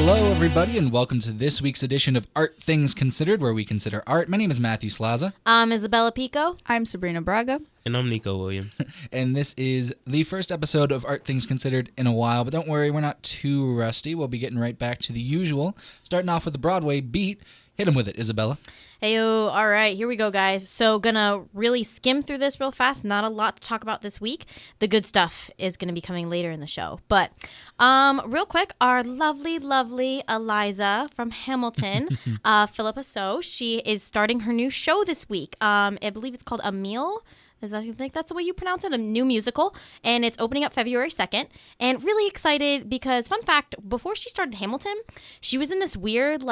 Hello, everybody, and welcome to this week's edition of Art Things Considered, where we consider art. My name is Matthew Slaza. I'm Isabella Pico. I'm Sabrina Braga. And I'm Nico Williams. And this is the first episode of Art Things Considered in a while, but don't worry, we're not too rusty. We'll be getting right back to the usual, starting off with the Broadway beat. Hit him with it, Isabella. Heyo, all right, here we go, guys. So gonna really skim through this real fast. Not a lot to talk about this week. The good stuff is gonna be coming later in the show. But real quick, our lovely, lovely Eliza from Hamilton, Philippa So, she is starting her new show this week. I believe it's called Emile. I think that's the way you pronounce it, a new musical, and it's opening up February 2nd, and really excited because, fun fact, before she started Hamilton, she was in this weird,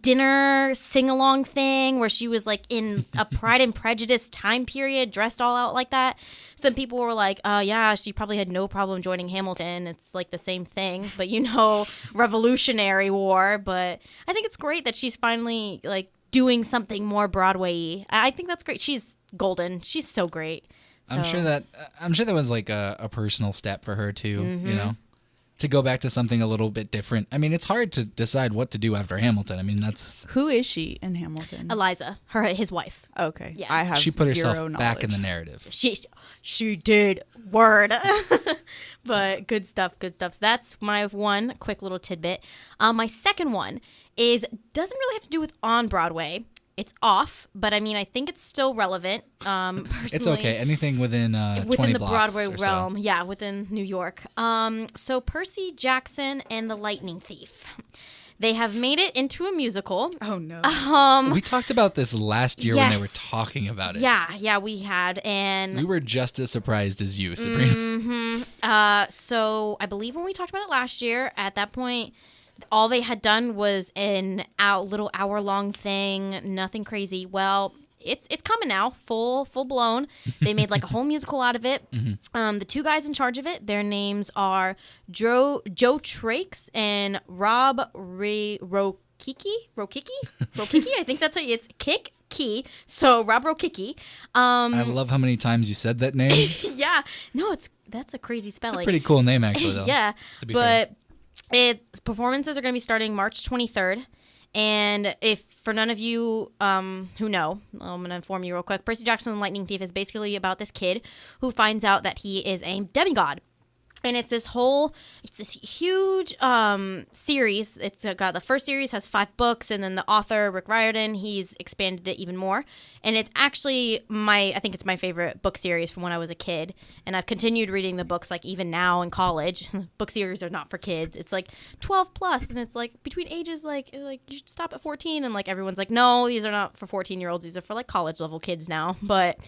dinner sing-along thing where she was in a Pride and Prejudice time period, dressed all out like that. Some people were like, yeah, she probably had no problem joining Hamilton. It's the same thing, but Revolutionary War. But I think it's great that she's finally doing something more Broadway-y. I think that's great. She's golden. She's so great. So. I'm sure that was a personal step for her too, to go back to something a little bit different. I mean, it's hard to decide what to do after Hamilton. I mean, that's... Who is she in Hamilton? Eliza, his wife. Okay. Yeah. She put herself knowledge. back in the narrative. She did. Word. But good stuff. So that's my one quick little tidbit. My second one doesn't really have to do with on Broadway. It's off, but I think it's still relevant. Personally, it's okay. Anything within 20 the blocks Broadway or realm, so. Yeah, within New York. So Percy Jackson and the Lightning Thief, they have made it into a musical. Oh no! We talked about this last year when they were talking about it. Yeah, we had, and we were just as surprised as you, Sabrina. Mm-hmm. So I believe when we talked about it last year, at that point, all they had done was an little hour-long thing, nothing crazy. Well, it's coming now, full blown. They made a whole musical out of it. Mm-hmm. The two guys in charge of it, their names are Joe Trakes and Rob Rokicki. I think that's how it's Kick Key. So Rob Rokicki. I love how many times you said that name. Yeah, no, that's a crazy spelling. It's a pretty cool name, actually, though. Yeah, to be fair. Its performances are going to be starting March 23rd. And if for none of you who know, I'm going to inform you real quick. Percy Jackson and the Lightning Thief is basically about this kid who finds out that he is a demigod. And it's this huge series. It's got the first series has 5 books, and then the author, Rick Riordan, he's expanded it even more. And it's actually I think it's my favorite book series from when I was a kid. And I've continued reading the books even now in college. Book series are not for kids. It's 12 plus, and it's between ages you should stop at 14, and everyone's no, these are not for 14-year-olds. These are for college level kids now. But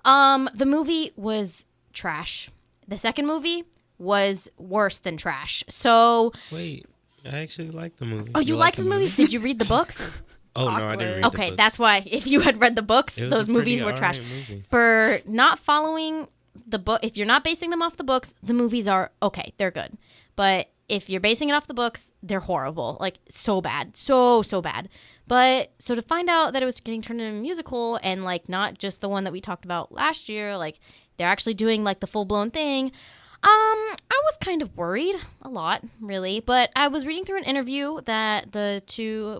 the movie was trash. The second movie was worse than trash. So wait, I actually like the movie. Oh, you liked the movies? Did you read the books? Oh, no, I didn't read the books. Okay, that's why. If you had read the books, those movies were trash. Movie. For not following the book, if you're not basing them off the books, the movies are okay. They're good. But if you're basing it off the books, they're horrible. So bad. So bad. But so to find out that it was getting turned into a musical and not just the one that we talked about last year, they're actually doing the full-blown thing, I was kind of worried a lot, really, but I was reading through an interview that the two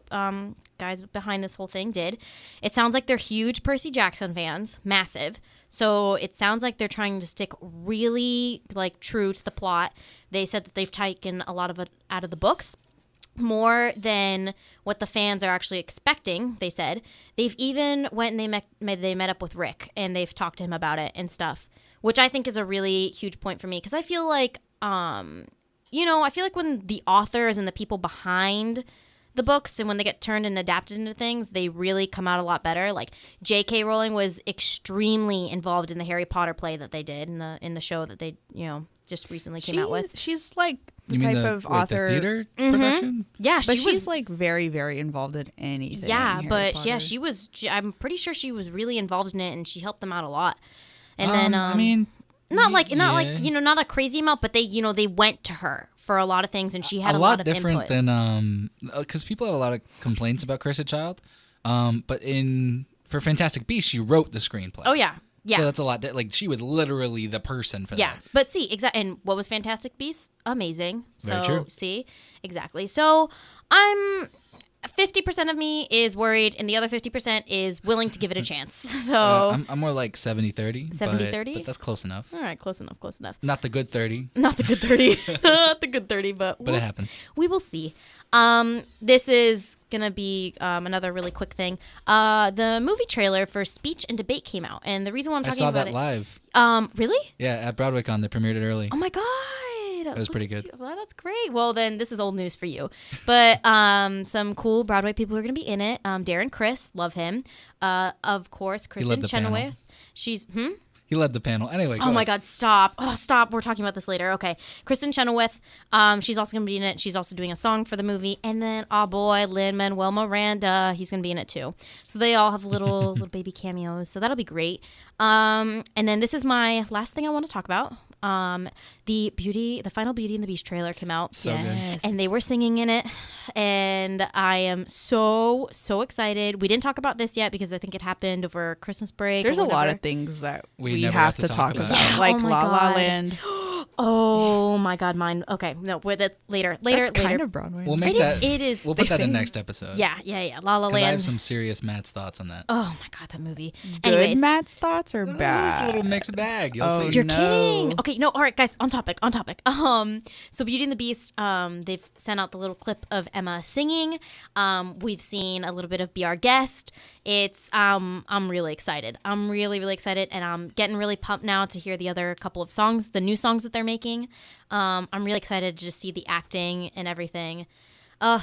guys behind this whole thing did. It sounds like they're huge Percy Jackson fans, massive. So it sounds like they're trying to stick really true to the plot. They said that they've taken a lot of it out of the books, more than what the fans are actually expecting. They said they've even went and they met up with Rick, and they've talked to him about it and stuff, which I think is a really huge point for me, because I feel when the authors and the people behind the books and when they get turned and adapted into things, they really come out a lot better. J.K. Rowling was extremely involved in the Harry Potter play that they did in the show that they just recently came out with. She's the type of author. The theater production? Yeah, she's very, very involved in anything. Yeah, in but Harry Potter. she was. I'm pretty sure she was really involved in it, and she helped them out a lot. And then not a crazy amount, but they went to her for a lot of things, and she had a lot of different input. Than because people have a lot of complaints about Cursed Child, but for Fantastic Beasts, she wrote the screenplay. Oh yeah. Yeah. So that's a lot. Like, she was literally the person for that. But see, exactly. And what was Fantastic Beasts? Amazing. So, Very true. see, exactly. So I'm 50% of me is worried, and the other 50% is willing to give it a chance. So I'm more like 70-30. 70-30? But that's close enough. all right, close enough. Not the good 30, Not the good 30, not the good 30, but but it happens. We will see. This is gonna be another really quick thing. The movie trailer for Speech and Debate came out, and the reason why I'm I talking saw about that it, live. Really? Yeah, at BroadwayCon, they premiered it early. Oh my god. It was pretty good. Well, that's great. Well, then this is old news for you. But some cool Broadway people are going to be in it. Darren Criss, love him. Of course, Kristen the panel. Chenoweth. She's He led the panel. Anyway, Oh my God, stop. Oh, stop. We're talking about this later. Okay. Kristen Chenoweth. She's also going to be in it. She's also doing a song for the movie. And then, oh boy, Lin-Manuel Miranda. He's going to be in it too. So they all have little baby cameos. So that'll be great. And then this is my last thing I want to talk about. The final Beauty and the Beast trailer came out. So good. And they were singing in it. And I am so excited. We didn't talk about this yet because I think it happened over Christmas break. There's or a lot whatever. of things that We we never have got to to talk talk about, about. like Oh my La La God. Land. Oh my God, mine. Okay, no, with it later. That's kind of Broadway. We'll make It is- that. it is- We'll they put that in sing- next episode. Yeah. La La Because I have Land. some serious Matt's thoughts on that. Oh my God, that movie. Good Anyways, Matt's thoughts or bad? It's a little mixed bag. You'll Oh, see. you're no. kidding. Okay, no, all right, guys, on topic. So Beauty and the Beast, they've sent out the little clip of Emma singing. We've seen a little bit of Be Our Guest. It's, I'm really excited. I'm really excited, and I'm getting really pumped now to hear the other couple of songs, the new songs that they're making. I'm really excited to just see the acting and everything. I'm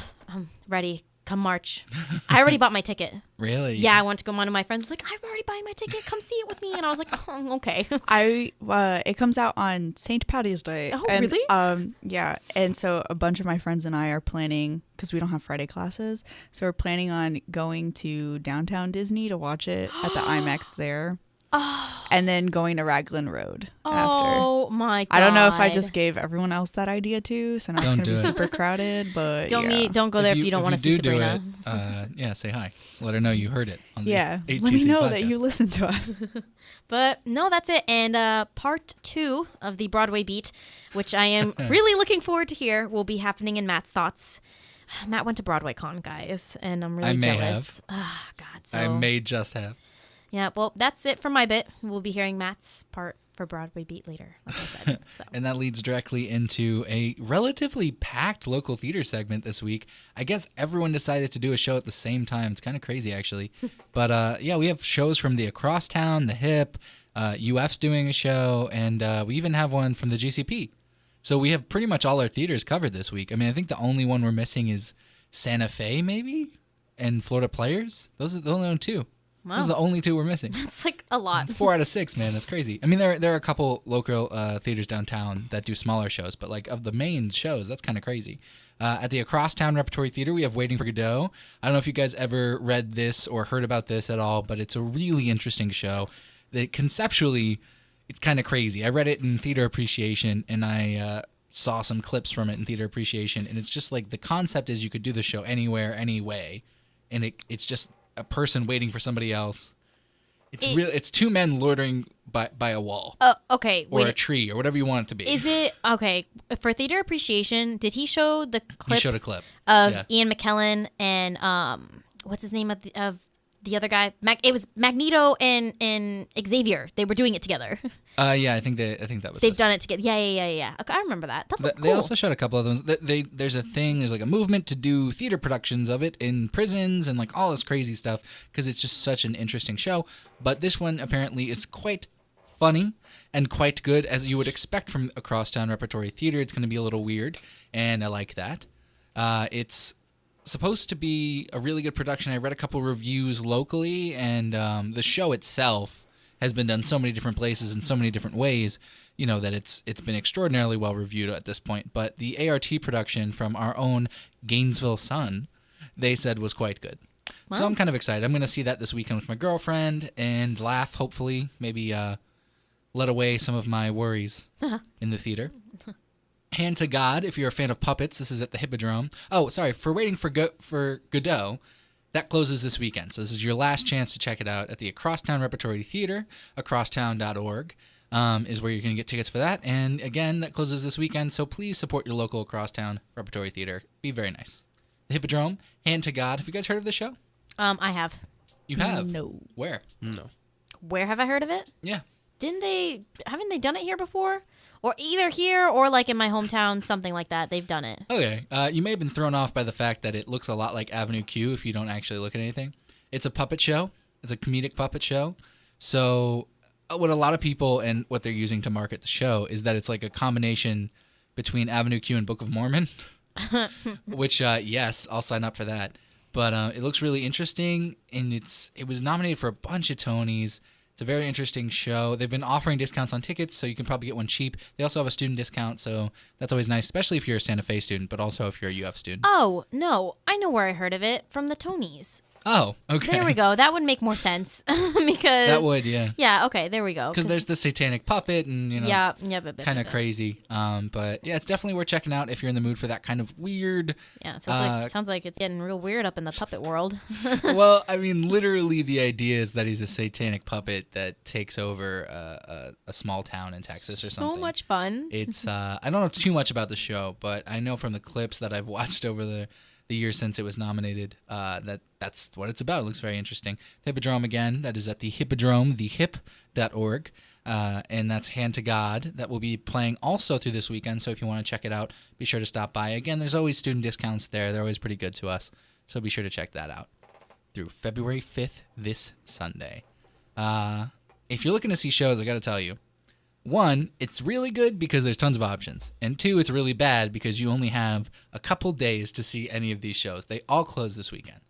ready. Come March. I already bought my ticket. Really? Yeah, I went to go. One of my friends was like, "I'm already buying my ticket. Come see it with me." And I was like, "Oh, okay." It comes out on St. Patty's Day. Oh, and, really? Yeah, and so a bunch of my friends and I are planning, because we don't have Friday classes, so we're planning on going to downtown Disney to watch it at the IMAX there. And then going to Raglan Road after. Oh my God. I don't know if I just gave everyone else that idea too, so now it's Don't going to do be it. super crowded, but Don't yeah. don't go there if you don't want to see do Sabrina. it, yeah, say hi. Let her know you heard it on Yeah, the let me HTC know podcast. that you listen to us. But no, that's it. And part 2 of the Broadway beat, which I am really looking forward to hear, will be happening in Matt's thoughts. Matt went to BroadwayCon, guys, and I'm really I may jealous. Oh, God. So I may just have. yeah, well, that's it for my bit. We'll be hearing Matt's part for Broadway beat later, like I said. So. And that leads directly into a relatively packed local theater segment this week. I guess everyone decided to do a show at the same time. It's kind of crazy, actually. But yeah, we have shows from the Across Town, the HIP, UF's doing a show, and we even have one from the GCP. So we have pretty much all our theaters covered this week. I mean, I think the only one we're missing is Santa Fe, maybe, and Florida Players. Those are the only two. Wow. Those are the only two we're missing. That's like a lot. It's 4 out of 6, man. That's crazy. I mean, there are a couple local theaters downtown that do smaller shows, but like of the main shows, that's kind of crazy. At the Across Town Repertory Theater, we have Waiting for Godot. I don't know if you guys ever read this or heard about this at all, but it's a really interesting show. That conceptually, it's kind of crazy. I read it in Theater Appreciation, and I saw some clips from it in Theater Appreciation, and it's just like the concept is you could do the show anywhere, any way, and it's just a person waiting for somebody else. It's two men loitering by a wall Okay, or a wait. tree or whatever you want it to be. Is it okay for Theater Appreciation? Did he show the clips? He showed a clip Of yeah. Ian McKellen and what's his name of the other guy? It was Magneto and Xavier. They were doing it together. Yeah, I think that was. They've done it together. Yeah. Okay, I remember that. That looked They cool. also showed a couple of them. There's like a movement to do theater productions of it in prisons and like all this crazy stuff because it's just such an interesting show. But this one apparently is quite funny and quite good as you would expect from a crosstown repertory theater. It's going to be a little weird, and I like that. It's supposed to be a really good production. I read a couple reviews locally, and the show itself has been done so many different places in so many different ways, you know, that it's been extraordinarily well reviewed at this point. But the ART production from our own Gainesville Sun, they said was quite good. Wow. So I'm kind of excited. I'm going to see that this weekend with my girlfriend and laugh, hopefully, maybe let away some of my worries in the theater. Hand to God, if you're a fan of puppets, this is at the Hippodrome. Oh, sorry, for Waiting for Godot, that closes this weekend. So this is your last chance to check it out at the Acrosstown Repertory Theater. Acrosstown.org is where you're going to get tickets for that. And again, that closes this weekend, so please support your local Acrosstown Repertory Theater. Be very nice. The Hippodrome, Hand to God. Have you guys heard of the show? I have. You have? No. Where? No. Where have I heard of it? Yeah. Haven't they done it here before? Or either here or like in my hometown, something like that. They've done it. Okay. You may have been thrown off by the fact that it looks a lot like Avenue Q if you don't actually look at anything. It's a puppet show. It's a comedic puppet show. So what a lot of people and what they're using to market the show is that it's like a combination between Avenue Q and Book of Mormon, which, yes, I'll sign up for that. But it looks really interesting, and it was nominated for a bunch of Tonys. It's a very interesting show. They've been offering discounts on tickets, so you can probably get one cheap. They also have a student discount, so that's always nice, especially if you're a Santa Fe student, but also if you're a UF student. Oh, no. I know where I heard of it. From the Tonys. Oh, okay. There we go. That would make more sense. Because That would, yeah. Yeah, okay, there we go. Because there's the satanic puppet, and, it's kind of crazy. But, yeah, it's definitely worth checking out if you're in the mood for that kind of weird... Yeah, sounds like it's getting real weird up in the puppet world. Well, I mean, literally the idea is that he's a satanic puppet that takes over a small town in Texas or something. So much fun. It's I don't know too much about the show, but I know from the clips that I've watched over the years since it was nominated that's what it's about. It looks very interesting. The Hippodrome, again, that is at the Hippodrome, thehip.org, and that's Hand to God. That will be playing also through this weekend, so if you want to check it out, be sure to stop by. Again, there's always student discounts there. They're always pretty good to us, so be sure to check that out through February 5th, this Sunday. If you're looking to see shows, I got to tell you, one, it's really good because there's tons of options. And two, it's really bad because you only have a couple days to see any of these shows. They all close this weekend,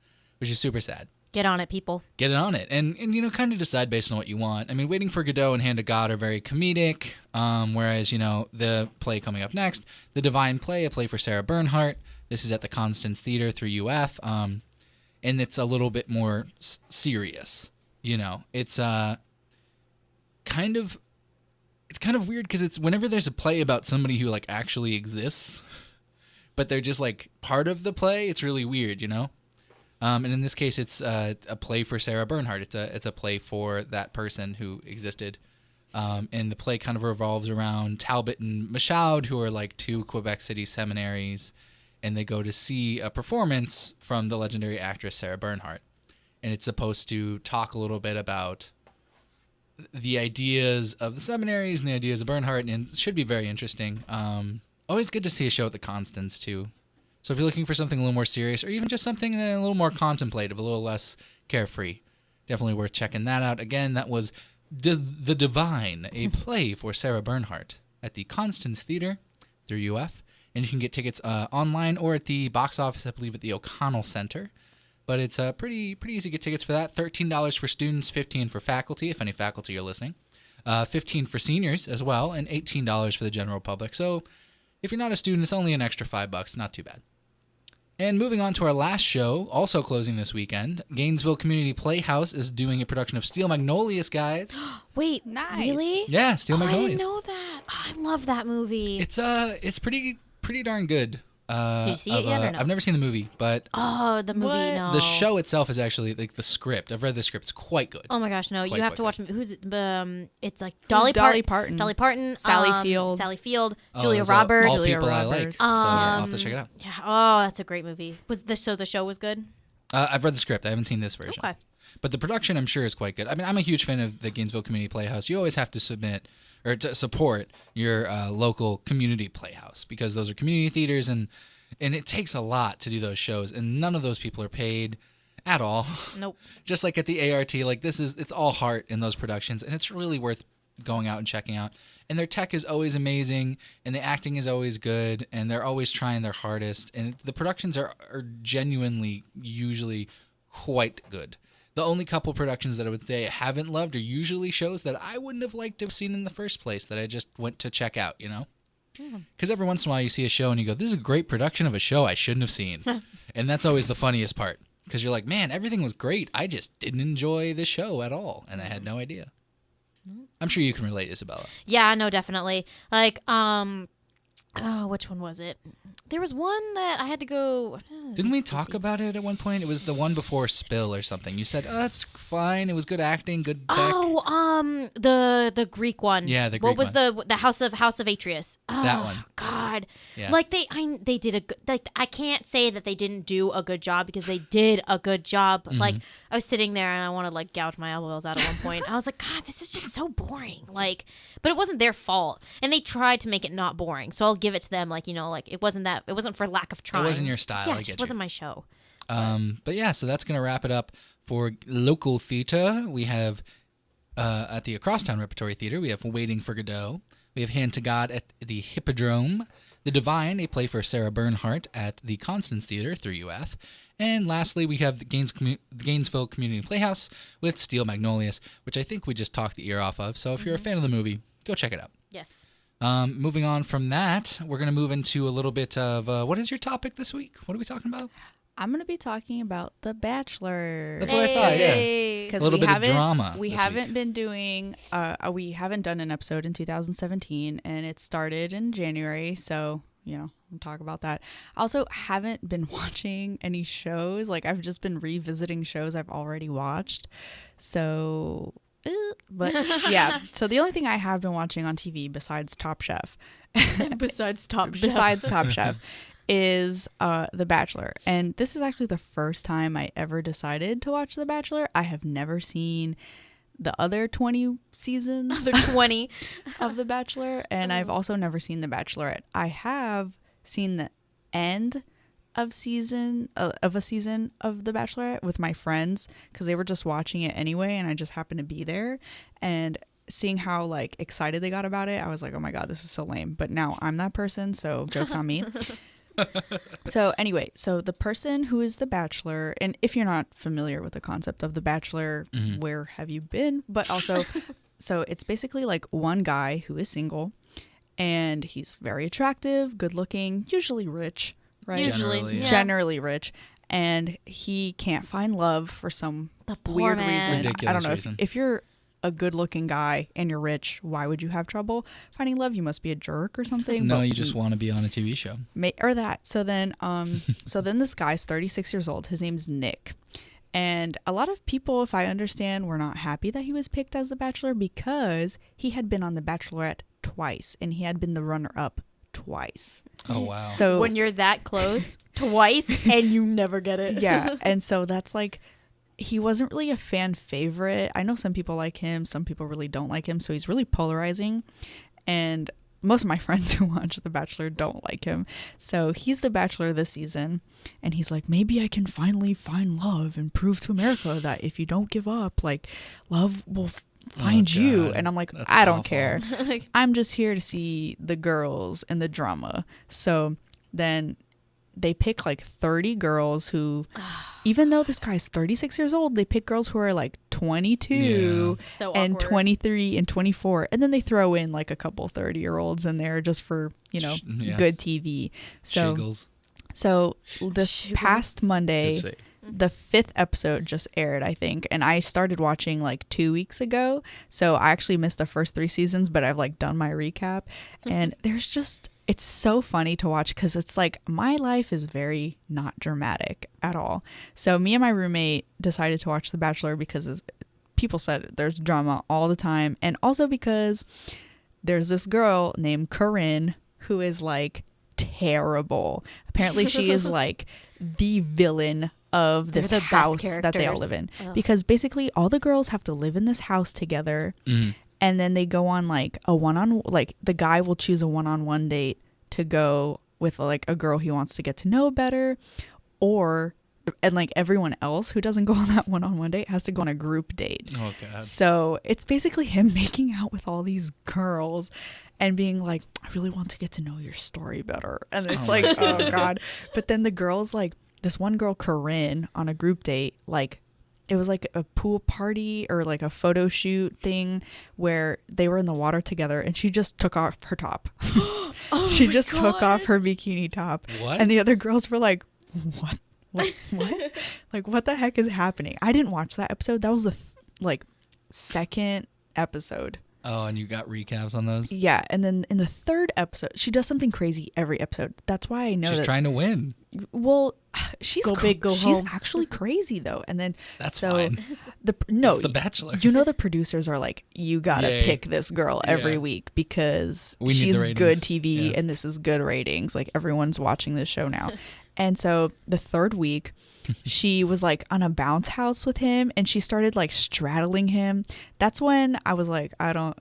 which is super sad. Get on it, people. Get on it. And kind of decide based on what you want. I mean, Waiting for Godot and Hand of God are very comedic, whereas, the play coming up next, The Divine Play, a play for Sarah Bernhardt. This is at the Constance Theater through UF, and it's a little bit more serious. It's kind of... It's kind of weird because it's whenever there's a play about somebody who like actually exists, but they're just like part of the play. It's really weird, And in this case, it's a play for Sarah Bernhardt. It's a play for that person who existed, and the play kind of revolves around Talbot and Michaud, who are like two Quebec City seminaries, and they go to see a performance from the legendary actress Sarah Bernhardt, and it's supposed to talk a little bit about the ideas of the seminaries and the ideas of Bernhardt, and it should be very interesting. Always good to see a show at the Constance, too. So if you're looking for something a little more serious, or even just something a little more contemplative, a little less carefree, definitely worth checking that out. Again, that was The Divine, a play for Sarah Bernhardt at the Constance Theater through UF. And you can get tickets online or at the box office, I believe, at the O'Connell Center. But it's pretty easy to get tickets for that. $13 for students, $15 for faculty, if any faculty are listening. $15 for seniors as well, and $18 for the general public. So if you're not a student, it's only an extra $5. Not too bad. And moving on to our last show, also closing this weekend, Gainesville Community Playhouse is doing a production of Steel Magnolias, guys. Wait, Nice. Really? Yeah, Steel I Magnolias. didn't know that. Oh, I love that movie. It's pretty darn good. Did you see it yet or no? I've never seen the movie, but Oh, the movie, What? no. the show itself is actually like the script. I've read the script; it's quite good. Oh my gosh, no! Quite, You have quite to watch. Who's it's like Dolly Dolly Parton? Dolly Parton, Sally Field. Julia those Roberts. all Julia people I like. Roberts. So I'll have to check it out. Yeah. Oh, that's a great movie. The show was good? I've read the script. I haven't seen this version. Okay. But the production, I'm sure, is quite good. I mean, I'm a huge fan of the Gainesville Community Playhouse. You always have to submit or to support your local community playhouse because those are community theaters, and it takes a lot to do those shows, and none of those people are paid at all. Nope. Just like at the ART, like it's all heart in those productions, and it's really worth going out and checking out. And their tech is always amazing, and the acting is always good, and they're always trying their hardest, and the productions are genuinely usually quite good. The only couple productions that I would say I haven't loved are usually shows that I wouldn't have liked to have seen in the first place that I just went to check out, Because every once in a while you see a show and you go, this is a great production of a show I shouldn't have seen. And that's always the funniest part. Because you're like, man, everything was great. I just didn't enjoy the show at all. And I had no idea. I'm sure you can relate, Isabella. Yeah, no, definitely. Like, Oh, which one was it? There was one that I had to go. Didn't we talk about it at one point? It was the one before Spill or something. You said, "Oh, that's fine. It was good acting, good tech." Oh, the Greek one. Yeah, the What Greek was the House of Atreus? Oh, That one. God. Yeah. Like they did a good. Like I can't say that they didn't do a good job because they did a good job. But like I was sitting there and I wanted to like gouge my elbows out at one point. I was like, God, this is just so boring. Like, but it wasn't their fault, and they tried to make it not boring. So I'll give it to them. Like like it wasn't for lack of trying. It wasn't your style. Yeah, I it just get you. wasn't my show. But yeah, so that's going to wrap it up for local theater. We have at the Acrosstown Repertory Theater, we have Waiting for Godot. We have Hand to God at the Hippodrome. The Divine, a play for Sarah Bernhardt at the Constance Theater through UF. And lastly, we have the Gainesville Community Playhouse with Steel Magnolias, which I think we just talked the ear off of. So if you're a fan of the movie, go check it out. Yes. Moving on from that, we're going to move into a little bit of what is your topic this week? What are we talking about? I'm going to be talking about The Bachelor. That's what I thought, yeah. Hey. Because A little bit of drama We this haven't week. been doing. We haven't done an episode in 2017, and it started in January. So we'll talk about that. I also haven't been watching any shows. Like I've just been revisiting shows I've already watched. So, but yeah. So the only thing I have been watching on TV besides Top Chef, Besides Top Chef. besides Top Chef, is The Bachelor. And this is actually the first time I ever decided to watch The Bachelor. I have never seen the other 20 seasons They're 20. of The Bachelor, and I've also never seen The Bachelorette. I have seen the end of a season of The Bachelorette with my friends because they were just watching it anyway, and I just happened to be there. And seeing how like excited they got about it, I was like, oh my god, this is so lame. But now I'm that person, so joke's on me. So anyway, so the person who is the Bachelor, and if you're not familiar with the concept of the Bachelor, where have you been? But also, so it's basically like one guy who is single, and he's very attractive, good looking, usually rich, right? Generally, yeah. Generally rich, and he can't find love for some The poor weird man. reason. I Ridiculous don't know reason. if you're a good looking guy and you're rich, why would you have trouble finding love? You must be a jerk or something. No, But you just want to be on a TV show. or that. So then this guy's 36 years old. His name's Nick. And a lot of people, if I understand, were not happy that he was picked as the Bachelor because he had been on The Bachelorette twice and he had been the runner-up twice. Oh, wow. So When you're that close twice and you never get it. yeah, and so that's like, he wasn't really a fan favorite. I know some people like him, some people really don't like him, so he's really polarizing. And most of my friends who watch The Bachelor don't like him. So he's the Bachelor this season, and he's like, maybe I can finally find love and prove to America that if you don't give up, like, love will find you. God. And I'm like, That's I don't awful. care. I'm just here to see the girls and the drama. So then they pick like 30 girls who, even though this guy's 36 years old, they pick girls who are like 22 So and awkward. 23 and 24. And then they throw in like a couple 30-year-olds in there just for, Yeah. good TV. So, Shiggles. so this Shiggles. past Monday, Let's say. the 5th episode just aired, I think, and I started watching like 2 weeks ago, so I actually missed the first 3 seasons, but I've like done my recap, and it's so funny to watch because it's like my life is very not dramatic at all. So me and my roommate decided to watch The Bachelor because people said there's drama all the time, and also because there's this girl named Corinne who is like terrible. Apparently she is like the villain of this They're the best house that they all characters. live in. Ugh. Because basically all the girls have to live in this house together, and then they go on like the guy will choose a one-on-one date to go with like a girl he wants to get to know better, and like everyone else who doesn't go on that one-on-one date has to go on a group date. Oh, God. So it's basically him making out with all these girls and being like, I really want to get to know your story better. And it's like, oh God. But then the girls, like this one girl, Corinne, on a group date, like it was like a pool party or like a photo shoot thing where they were in the water together and she just took off her top. She just took off her bikini top. What? And the other girls were like, what? What? Like, what the heck is happening? I didn't watch that episode. That was the second episode Oh, and you got recaps on those? Yeah, and then in the third episode, she does something crazy every episode. That's why I know She's that. trying to win. Well, she's Go big, go she's home. actually crazy though. And then That's so fine. no, It's The Bachelor. you know the producers are like, you gotta Yeah, yeah. pick this girl every Yeah. week because We need the she's ratings. good TV Yeah. and this is good ratings. Like everyone's watching this show now. And so the third week, she was like on a bounce house with him and she started like straddling him. That's when I was like,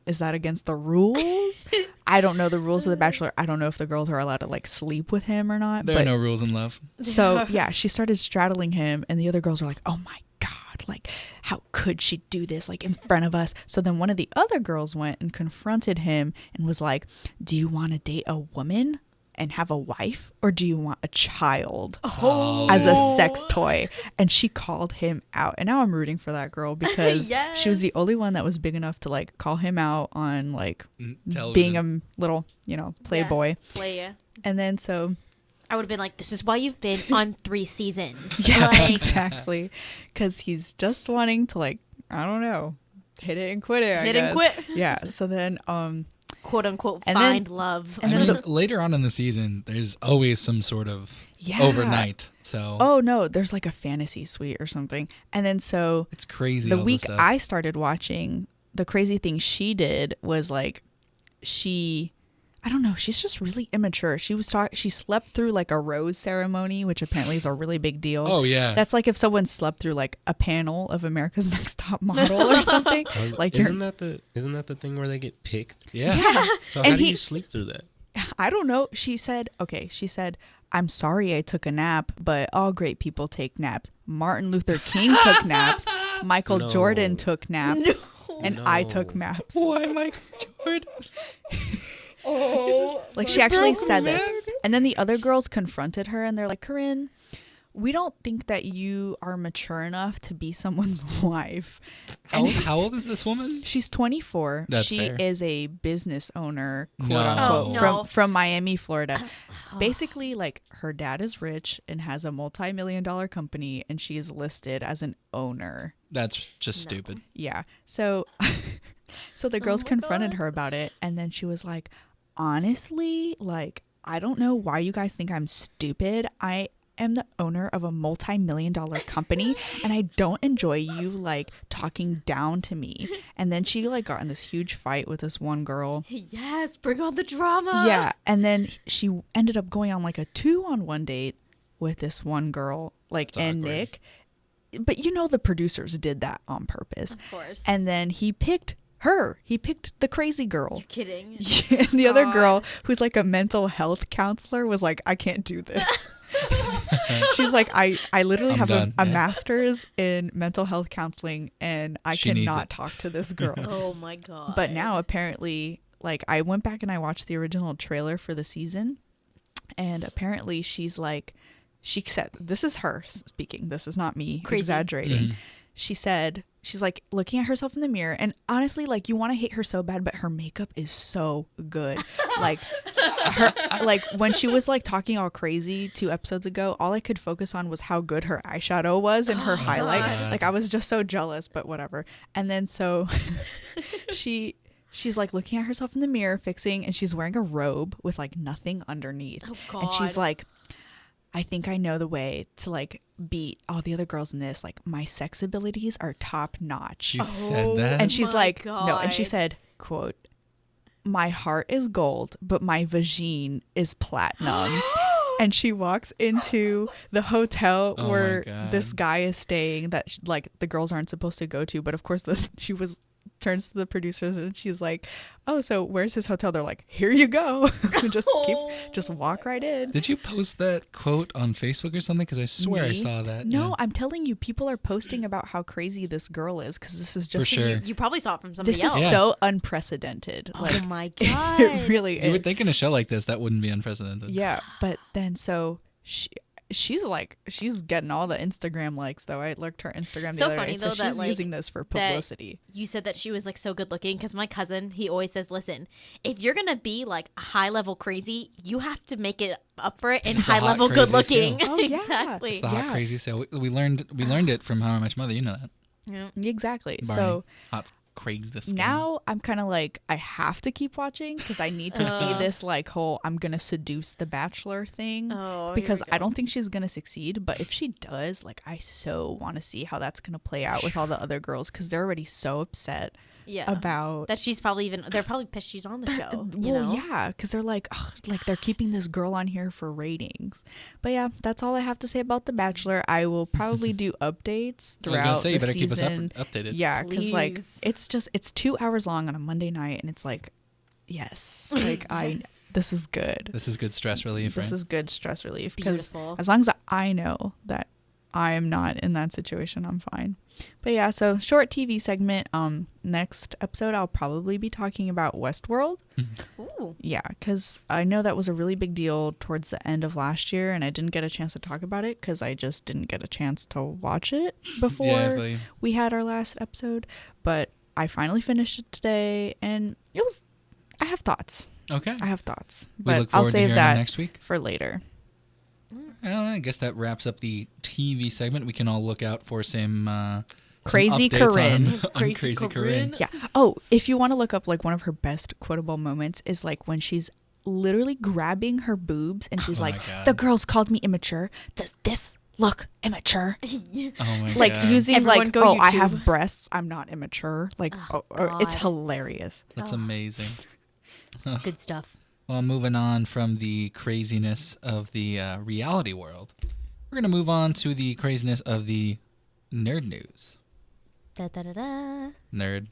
is that against the rules? I don't know the rules of The Bachelor. I don't know if the girls are allowed to like sleep with him or not. There are no rules in love. So yeah, she started straddling him and the other girls were like, oh my God, like how could she do this like in front of us? So then one of the other girls went and confronted him and was like, do you want to date a woman and have a wife or do you want a child as a sex toy? And she called him out. And now I'm rooting for that girl because she was the only one that was big enough to like call him out on like Television. being a little, playboy. Playa. And then so I would have been like, this is why you've been on 3 seasons. yeah, Like, exactly. Because he's just wanting to like, I don't know, hit it and quit it. I hit and guess. quit. Yeah. So then, Quote unquote, And then- find love. and I then mean, later on in the season, there's always some sort of Yeah. overnight. So oh no, there's like a fantasy suite or something. And then so it's crazy. the all week this stuff. I started watching, the crazy thing she did was like, I don't know, she's just really immature. She slept through like a rose ceremony, which apparently is a really big deal. Oh yeah. That's like if someone slept through like a panel of America's Next Top Model or something. Like isn't that the thing where they get picked? yeah. yeah. So And how do he- you sleep through that? I don't know. She said, I'm sorry I took a nap, but all great people take naps. Martin Luther King took naps. Michael No. Jordan took naps. And I took No. naps. Why Michael Jordan? Like she actually said this. And then the other girls confronted her and they're like, Corinne, we don't think that you are mature enough to be someone's wife. How old is this woman? She's 24. That's she fair. is a business owner, quote No. unquote, Oh, no. from Miami, Florida. Basically, like her dad is rich and has a multi-million-dollar company, and she is listed as an owner. That's just stupid. Yeah. So, so the girls my confronted God. her about it, and then she was like, "Honestly, like I don't know why you guys think I'm stupid. I am the owner of a multi-million-dollar company and I don't enjoy you like talking down to me." And then she like got in this huge fight with this one girl. Yes, bring on the drama. Yeah, and then she ended up going on like a 2-on-1 date with this one girl, like That's and awkward. Nick. But you know the producers did that on purpose. Of course. And then he picked her. He picked the crazy girl. You're kidding. And the other God. girl, who's like a mental health counselor, was like, I can't do this. She's like, I literally I'm have done. a Yeah. master's in mental health counseling and I She needs cannot it. talk to this girl. Oh my God. But now apparently, like I went back and I watched the original trailer for the season, and apparently she's like, she said, this is her speaking. This is not me Crazy. exaggerating. Mhm. She said, she's like looking at herself in the mirror, and honestly, like you want to hate her so bad, but her makeup is so good. Like her, like when she was like talking all crazy 2 episodes ago, all I could focus on was how good her eyeshadow was and her highlight. God. Like I was just so jealous, but whatever. And then so she's like looking at herself in the mirror, fixing, and she's wearing a robe with like nothing underneath. Oh, And she's God. like, I think I know the way to like beat all the other girls in this. Like my sex abilities are top notch. She said that. And she's my like, no. And she God. said, quote, my heart is gold, but my vagine is platinum. And she walks into the hotel Oh my where God. this guy is staying that like the girls aren't supposed to go to. But of course, she turns to the producers and she's like, oh, so where's his hotel? They're like, here you go. just walk right in. Did you post that quote on Facebook or something? Because I swear I Me? saw that. No, yeah. I'm telling you, people are posting about how crazy this girl is because this is just sure. You probably saw it from somebody this else. is Yeah. so unprecedented. Oh Like my God. it really You is. would think in a show like this that wouldn't be unprecedented. Yeah, but then so she's getting all the Instagram likes though. I looked her Instagram the So other funny, day, so though, that, she's like, using this for that publicity. You said that she was like so good looking because my cousin, he always says, listen, if you're gonna be like high level crazy, you have to make it up for it in It's a high hot, level crazy good looking. scale. Oh, yeah. Exactly. It's the hot Yeah. crazy sale. We learned it from How I Met Your Mother. You know that. Yeah. Exactly. Barney. So Hot. Craig's this game. Now I'm kind of like, I have to keep watching because I need to see this like whole I'm gonna seduce the bachelor thing. Oh, because I don't think she's gonna succeed, but if she does, like, I so want to see how that's gonna play out with all the other girls because they're already so upset about that she's probably they're probably pissed she's on the show. yeah, because they're like, "Ugh," like they're keeping this girl on here for ratings. But yeah, that's all I have to say about The Bachelor. I will probably do updates I was throughout gonna say you the better keep us season. updated. Yeah, because like Please. it's 2 hours long on a Monday night, and it's like, yes, like this is good. This is good stress relief. This right? is good stress relief because Beautiful. as long as I know that I am not in that situation, I'm fine. But yeah, so short TV segment. Next episode, I'll probably be talking about Westworld. Ooh. Yeah, because I know that was a really big deal towards the end of last year, and I didn't get a chance to talk about it because I just didn't get a chance to watch it before we had our last episode. But I finally finished it today, and it was. I have thoughts. Okay. I have thoughts, We but look I'll forward to save hearing that next week. for later. Well, I guess that wraps up the TV segment. We can all look out for some Crazy some updates Corinne. on Crazy Corinne. Yeah. Oh, if you want to look up like one of her best quotable moments is like when she's literally grabbing her boobs and she's Oh my like, God. "The girls called me immature. Does this look immature?" Oh my Like God. using Everyone like, go "Oh, I YouTube. have breasts. I'm not immature." Like, it's God. hilarious. That's amazing. Good stuff. Well, moving on from the craziness of the reality world, we're going to move on to the craziness of the nerd news. Da da da da. Nerd.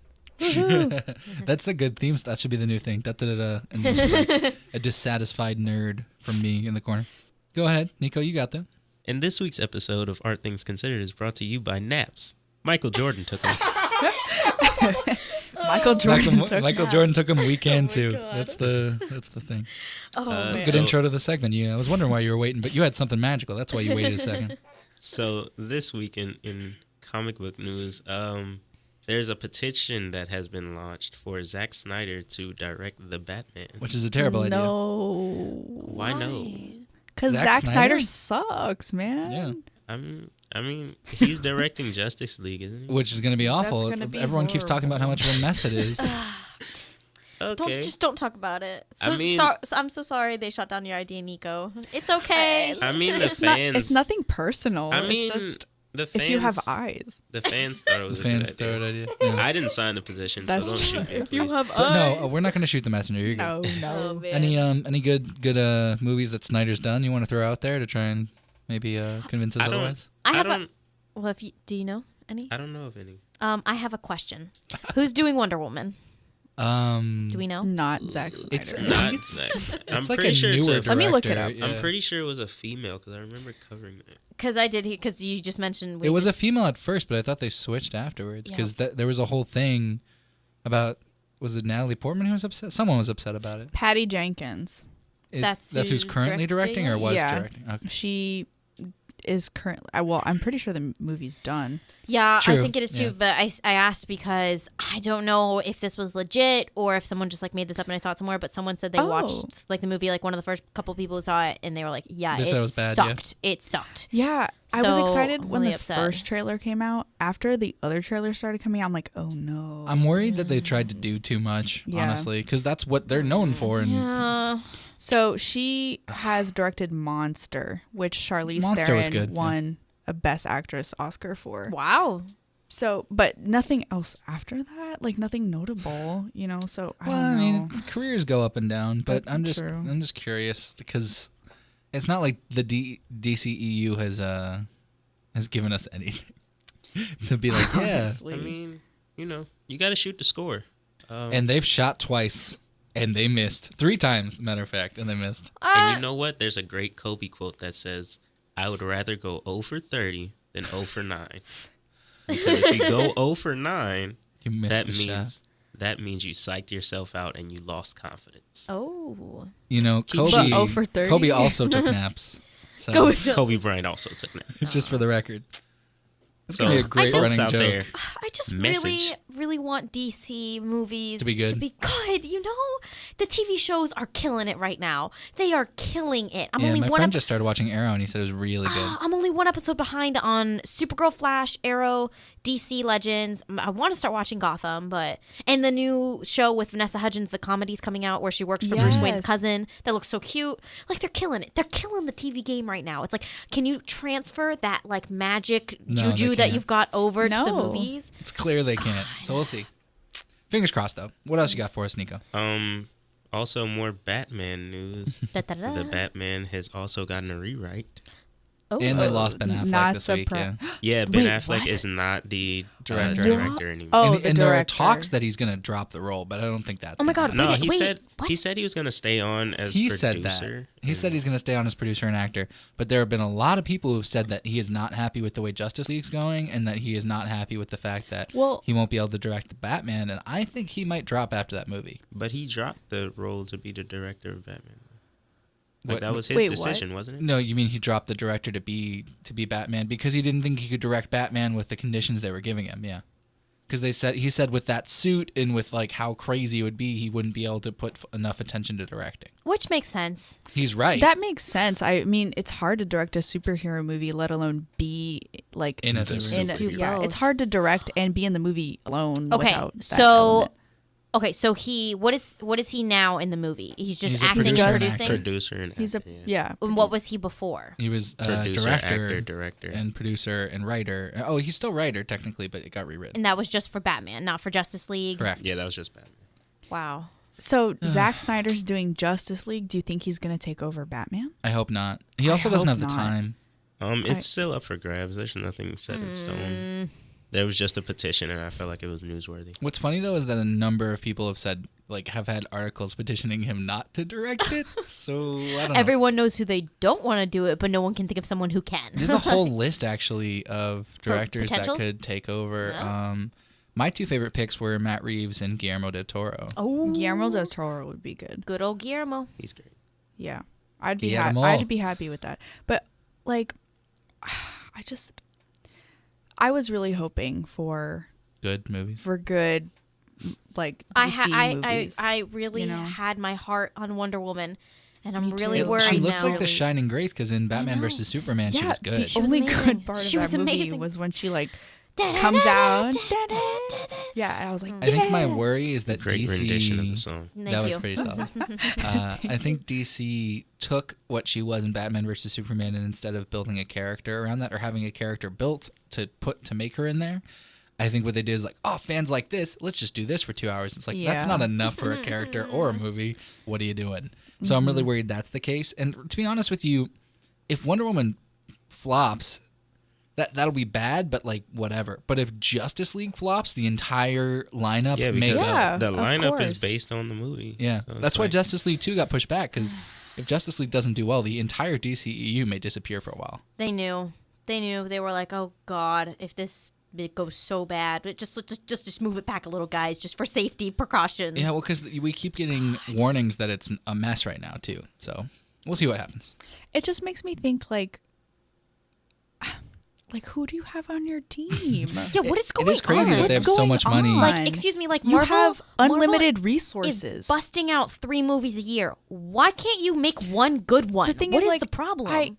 That's a good theme. That should be the new thing. Da, da, da, da. And just like a dissatisfied nerd from me in the corner. Go ahead, Nico. You got them. And this week's episode of Art Things Considered is brought to you by Naps. Michael Jordan took them. Michael Jordan took Michael Jordan took him weekend too. That's the thing. Oh, man. Good intro to the segment. Yeah, I was wondering why you were waiting, but you had something magical. That's why you waited a second. So this week in comic book news, there's a petition that has been launched for Zack Snyder to direct the Batman. Which is a terrible idea. No. Why no? Because Zack Zack Snyder? Snyder sucks, man. Yeah. I mean, he's directing Justice League, isn't he? Which is going to be awful. gonna be Everyone keeps talking about how much of a mess it is. Okay. Don't talk about it. I mean- I'm so sorry they shot down your idea, Nico. It's okay. I mean, the It's not. fans. It's nothing personal. I mean, it's just the fans. if you have eyes. The fans thought it was The a fans good throw idea. it at you. Yeah. I didn't sign the position, so That's don't true. shoot me, please. have But no, we're not going to shoot the messenger. You're good. No, no. Any good movies that Snyder's done you want to throw out there to try and maybe convince us I don't- otherwise? I don't. have Well, if you do, you know any? I don't know of any. I have a question. Who's doing Wonder Woman? Do we know? Not Zack Snyder. It's Not it's, Zack. it's I'm like pretty a sure it's newer a- director. Let me look it up. Yeah. I'm pretty sure it was a female because I remember covering that. Because you just mentioned It was a female at first, but I thought they switched afterwards because there was a whole thing about, was it Natalie Portman who was upset? Someone was upset about it. Patty Jenkins. That's That's who's who's currently directing or was Yeah. directing? Okay. She is currently. Well, I'm pretty sure the movie's done. Yeah, True, I think it is too. yeah. But I asked because I don't know if this was legit or if someone just like made this up and I saw it somewhere. But someone said they Oh. watched like the movie, like one of the first couple people who saw it, and they were like, "Yeah, They it said it was bad, yeah. sucked. It sucked." Yeah, I was So, excited I'm when really the upset. first trailer came out. After the other trailer started coming out, I'm like, oh no. I'm worried that they tried to do too much, Yeah. honestly, because that's what they're known for. And Yeah. So she has directed Monster, which Charlize Monster was Theron good, yeah. won a Best Actress Oscar for. Wow. So, but nothing else after that, like nothing notable, you know. So I well, don't I know. mean, careers go up and down, but That's true. I'm just curious because it's not like the DCEU has given us anything to be like, yeah. Honestly. I mean, you got to shoot the score. And they've shot twice and they missed 3 times, matter of fact, and they missed. And you know what? There's a great Kobe quote that says, "I would rather go 0 for 30 than 0 for 9." Because if you go 0 for 9, You missed that the means you psyched yourself out and you lost confidence. Oh. You know, Keep Kobe. But 0 for 30? Kobe also took naps. So Kobe Bryant also took that. it's just for the record. It's So, gonna be a great folks running out joke. there, I just Message. really want DC movies To be good. You know, the TV shows are killing it right now. They are killing it. I'm Yeah, only my one. friend just started watching Arrow, and he said it was really good. I'm only one episode behind on Supergirl, Flash, Arrow, DC Legends. I want to start watching Gotham, and the new show with Vanessa Hudgens, the comedy's coming out where she works for Bruce Wayne's Yes. cousin. That looks so cute. Like they're killing it. They're killing the TV game right now. It's like, can you transfer that like magic No, juju they that can't. you've got over to the No. movies? It's clear they can't, so we'll see. Fingers crossed, though. What else you got for us, Nico? Also, more Batman news. Da-da-da. The Batman has also gotten a rewrite. Oh. And they lost Ben Affleck not this week, yeah. Yeah, Ben Wait, Affleck what? is not the Director. director anymore. Oh, and the there are director. talks that he's going to drop the role, but I don't think that's Oh my gonna God, happen. No, Wait, he wait, said what? he said he was gonna stay on as He producer. said that. He said he's going to stay on as producer and actor, but there have been a lot of people who've said that he is not happy with the way Justice League's going and that he is not happy with the fact that Well- he won't be able to direct the Batman, and I think he might drop after that movie. But he dropped the role to be the director of Batman. Like What- that was his Wait, what? decision, wasn't it? No, you mean he dropped the director to be Batman because he didn't think he could direct Batman with the conditions they were giving him. Yeah, because he said with that suit and with like how crazy it would be, he wouldn't be able to put enough attention to directing. Which makes sense. He's right. That makes sense. I mean, it's hard to direct a superhero movie, let alone be like In a It's a superhero. yeah, both. it's hard to direct and be in the movie alone. Okay, without that so element. so what is he now in the movie? He's just He's a acting and producer and producing. actor. Producer and he's a actor, yeah. And what was he before? He was Producer, director, actor, director. and producer and writer. Oh, he's still writer technically, but it got rewritten. And that was just for Batman, not for Justice League. Correct. Yeah, that was just Batman. Wow. So Zack Snyder's doing Justice League. Do you think he's going to take over Batman? I hope not. He I also doesn't have hope the not. time. It's still up for grabs. There's nothing set in stone. There was just a petition, and I felt like it was newsworthy. What's funny though is that a number of people have said have had articles petitioning him not to direct it. So I don't know. Everyone knows who they don't want to do it, but no one can think of someone who can. There's a whole list actually of directors that potentials? could take over. Yeah. My two favorite picks were Matt Reeves and Guillermo del Toro. Oh, Guillermo del Toro would be good. good old Guillermo. He's great. Yeah, I'd be Guillermo. I'd be happy with that. But like, I was really hoping for Good movies. good like DC movies. I really you know? had my heart on Wonder Woman, and I'm Me too. really worried She looked now. like the Shining Grace because in Batman know. vs Superman she yeah, was the good. She was only amazing. good part She of was that movie amazing. was when she like comes out. Yeah, and I was like, I think my yes! worry is that Great DC rendition of the song. Thank that was you. pretty solid. I think DC took what she was in Batman vs Superman, and instead of building a character around that or having a character built to make her in there, I think what they did is like, oh, fans like this, let's just do this for 2 hours. It's like that's Yeah. not enough for a character or a movie. What are you doing? So I'm really worried that's the case. And to be honest with you, if Wonder Woman flops, that'll be bad, but like whatever. But if Justice League flops, the entire lineup Yeah, may because go. Yeah, the of lineup is course. based on the movie. Yeah, So it's that's why like- Justice League 2 got pushed back because if Justice League doesn't do well, the entire DCEU may disappear for a while. They knew. They were like, oh God, if this it goes so bad, but just move it back a little, guys, just for safety precautions. Yeah, well, because we keep getting warnings that it's a mess right now too. So we'll see what happens. It just makes me think like who do you have on your team? Yeah, what is going on? It is crazy that they have What's so much going money. on? Like, excuse me, like You Marvel have unlimited Marvel resources. is busting out 3 movies a year. Why can't you make one good one? The thing What is, is like, the problem? I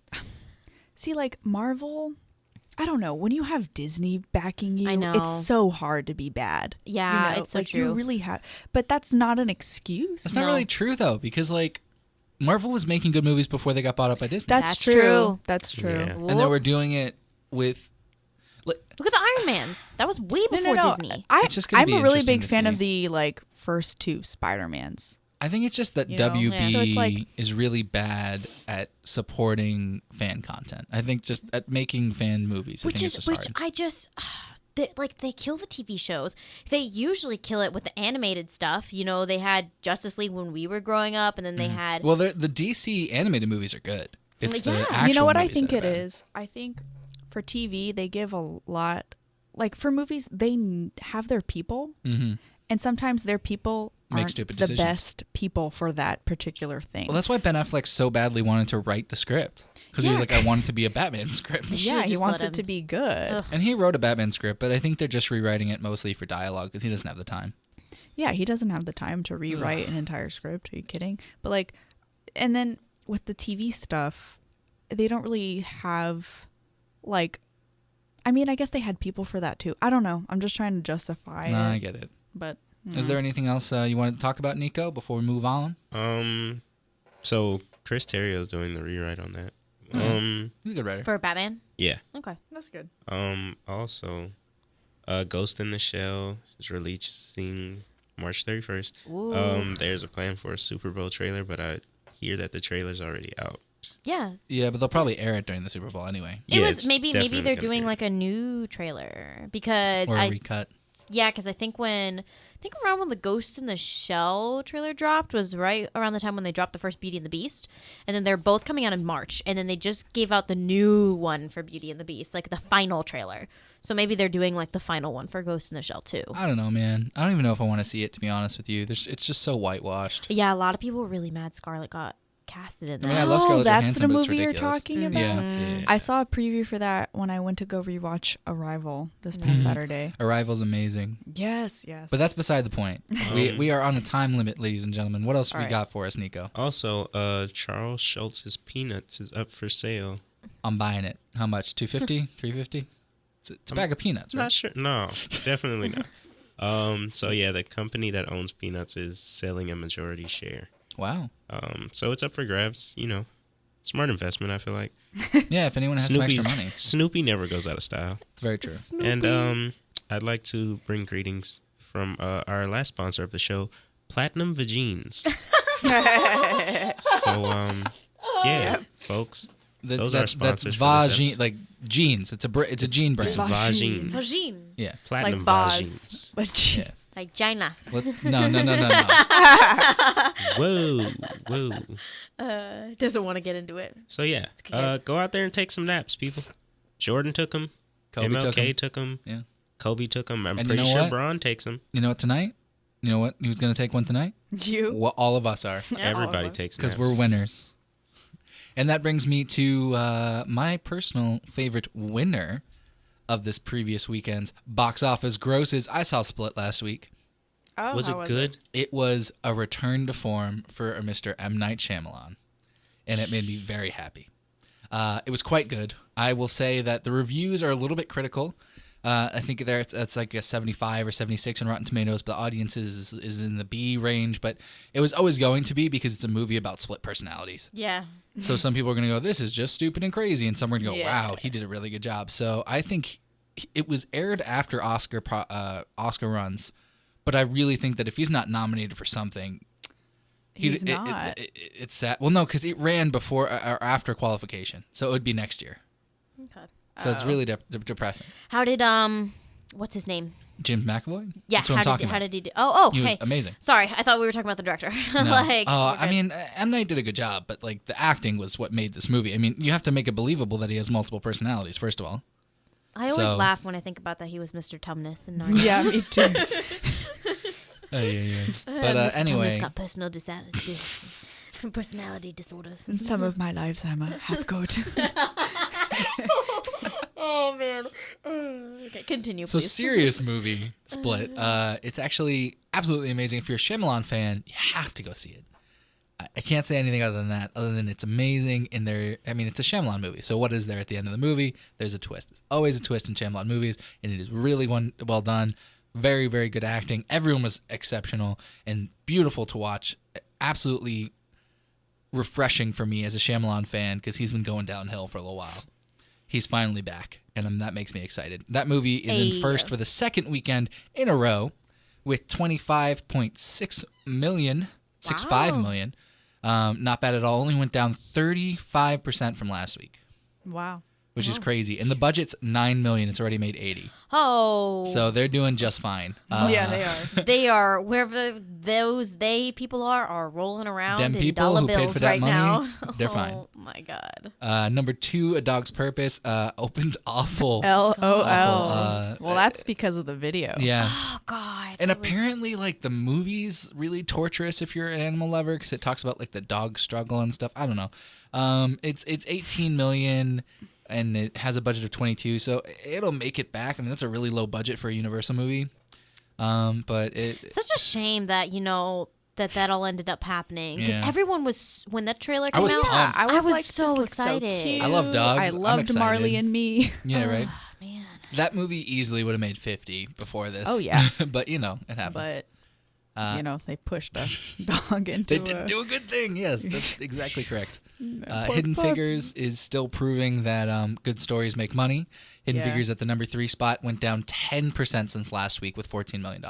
see, like Marvel. I don't know. When you have Disney backing you, I know. it's so hard to be bad. Yeah, it's so like you true. really have. But that's not an excuse. It's not No. really true though, because like Marvel was making good movies before they got bought up by Disney, That's That's true. true. That's true. Yeah. and they were doing it with. Look at the Iron Mans. That was way before Disney. It's just gonna I'm be a really interesting big to fan see. of the like first 2 Spider-Mans. I think it's just that You know? WB Yeah. So it's like- is really bad at supporting fan content. I think just at making fan movies. I think it's just hard. They kill the TV shows. They usually kill it with the animated stuff. You know, they had Justice League when we were growing up, and then they had. Well, the DC animated movies are good. It's Yeah. the You actual You know what I movies think that it are bad. is? I think for TV they give a lot. Like for movies, they have their people, Mm-hmm. and sometimes their people aren't stupid the decisions. best people for that particular thing. Well, that's why Ben Affleck so badly wanted to write the script. Because he was like, I want it to be a Batman script. yeah, should've he just wants let it to him. be good. Ugh. And he wrote a Batman script, but I think they're just rewriting it mostly for dialogue because he doesn't have the time. Yeah, he doesn't have the time to rewrite an entire script. Are you kidding? But like, and then with the TV stuff, they don't really have, like, I mean, I guess they had people for that too. I don't know. I'm just trying to justify No, I it. get it. But Is there anything else you want to talk about, Nico, before we move on? So Chris Terrio's doing the rewrite on that. He's a good writer. For Batman? Yeah. Okay. that's good. Also, Ghost in the Shell is releasing March 31st. Ooh. There's a plan for a Super Bowl trailer, but I hear that the trailer's already out. Yeah. Yeah, but they'll probably air it during the Super Bowl anyway. It Yeah, was it's maybe definitely they're gonna doing be. like a new trailer because Or a recut. because I think around when the Ghost in the Shell trailer dropped was right around the time when they dropped the first Beauty and the Beast, and then they're both coming out in March, and then they just gave out the new one for Beauty and the Beast, like the final trailer. So maybe they're doing like the final one for Ghost in the Shell too. I don't know, man. I don't even know if I want to see it, to be honest with you. It's just so whitewashed. But yeah, a lot of people were really mad Scarlett got casted in I mean, that. I love Scarlett that's Johansson, the but it's movie you're ridiculous. talking about. Yeah. Yeah. I saw a preview for that when I went to go rewatch Arrival this past Saturday. Arrival's amazing. Yes, yes. But that's beside the point. We are on a time limit, ladies and gentlemen. What else have All you right. got for us, Nico? Also, Charles Schultz's Peanuts is up for sale. I'm buying it. How much? $250? $350? It's a bag of peanuts, right? Not sure. No, definitely not. So yeah, the company that owns Peanuts is selling a majority share. Wow. So it's up for grabs. You know, smart investment. I feel like Yeah, if anyone has some extra money. Snoopy never goes out of style. It's very true. And I'd like to bring greetings from our last sponsor of the show, Platinum Vagines. So yeah, folks, those are sponsors for this episode. like jeans. It's a jean brand. It's Vagines. Vagine. Yeah. Platinum like Vagines. Vaz. But Yeah. Like China. Let's no. Whoa. Doesn't want to get into it. So yeah, kick-ass. go out there and take some naps, people. Jordan took them. Kobe MLK took 'em. took them. Yeah. Kobe took them. I'm And you pretty know sure what? Braun takes them. You know what tonight? You know what? Who's gonna take one tonight? you. Well, all of us are, Everybody takes because naps. we're winners. And that brings me to my personal favorite winner of this previous weekend's box office grosses. I saw Split last week. Oh, Was how it good? It was a return to form for a Mr. M. Night Shyamalan, and it made me very happy. It was quite good. I will say that the reviews are a little bit critical. I think it's like a 75 or 76 on Rotten Tomatoes, but the audience is in the B range. But it was always going to be because it's a movie about split personalities. Yeah. So some people are going to go, this is just stupid and crazy. And some are going to go, Yeah. wow, he did a really good job. So I think it was aired after Oscar runs. But I really think that if he's not nominated for something, He's not. It's sad. Well, no, because it ran before or after qualification. So it would be next year. Okay. So it's really depressing. How did what's his name? James McAvoy? Yeah. That's what I'm talking how about. did he do? Oh, He was hey. amazing. Sorry, I thought we were talking about the director. No. like, I we're good. mean, M. Night did a good job, but like the acting was what made this movie. I mean, you have to make it believable that he has multiple personalities, first of all. I always so- laugh when I think about that he was Mr. Tumnus and Narnia. Yeah, me too. Yeah. But Mr. Tumnus anyway, got personality disorders. In some of my lives, I'm a half goat. Oh man. Okay, continue, so please. serious movie, Split. It's actually absolutely amazing. If you're a Shyamalan fan, you have to go see it. I can't say anything other than that, other than it's amazing. And it's a Shyamalan movie. So what is there at the end of the movie? There's a twist. There's always a twist in Shyamalan movies, and it is really well done. Very, very good acting. Everyone was exceptional and beautiful to watch. Absolutely refreshing for me as a Shyamalan fan because he's been going downhill for a little while. He's finally back, and that makes me excited. That movie is in first for the second weekend in a row with 25.6 million, 65 million. Not bad at all. Only went down 35% from last week, Wow. which is crazy. And the budget's $9 million. It's already made 80. Oh. So they're doing just fine. Yeah, they are. They are wherever those people are rolling around Them in people dollar who paid bills for that right money, now. they're fine. Oh my god. Number 2, A Dog's Purpose, opened awful. LOL. Awful. Well, that's because of the video. Yeah. Oh god. And it was- apparently, like, the movie's really torturous if you're an animal lover because it talks about, like, the dog struggle and stuff. I don't know. It's $18 million, and it has a budget of 22, so it'll make it back. I mean, that's a really low budget for a Universal movie. But it... such a shame that that all ended up happening because Yeah. everyone was when that trailer I came was out. pumped. I was, was like, so this looks excited. cute. I love dogs. I I'm loved excited. Marley and Me. Yeah, right? Man. That movie easily would have made 50 before this. Oh, yeah. But, it happens. But they pushed a dog into They didn't do a good thing. Yes, that's exactly correct. Hidden fuck. Figures is still proving that good stories make money. Hidden Yeah. Figures at the number 3 spot went down 10% since last week with $14 million.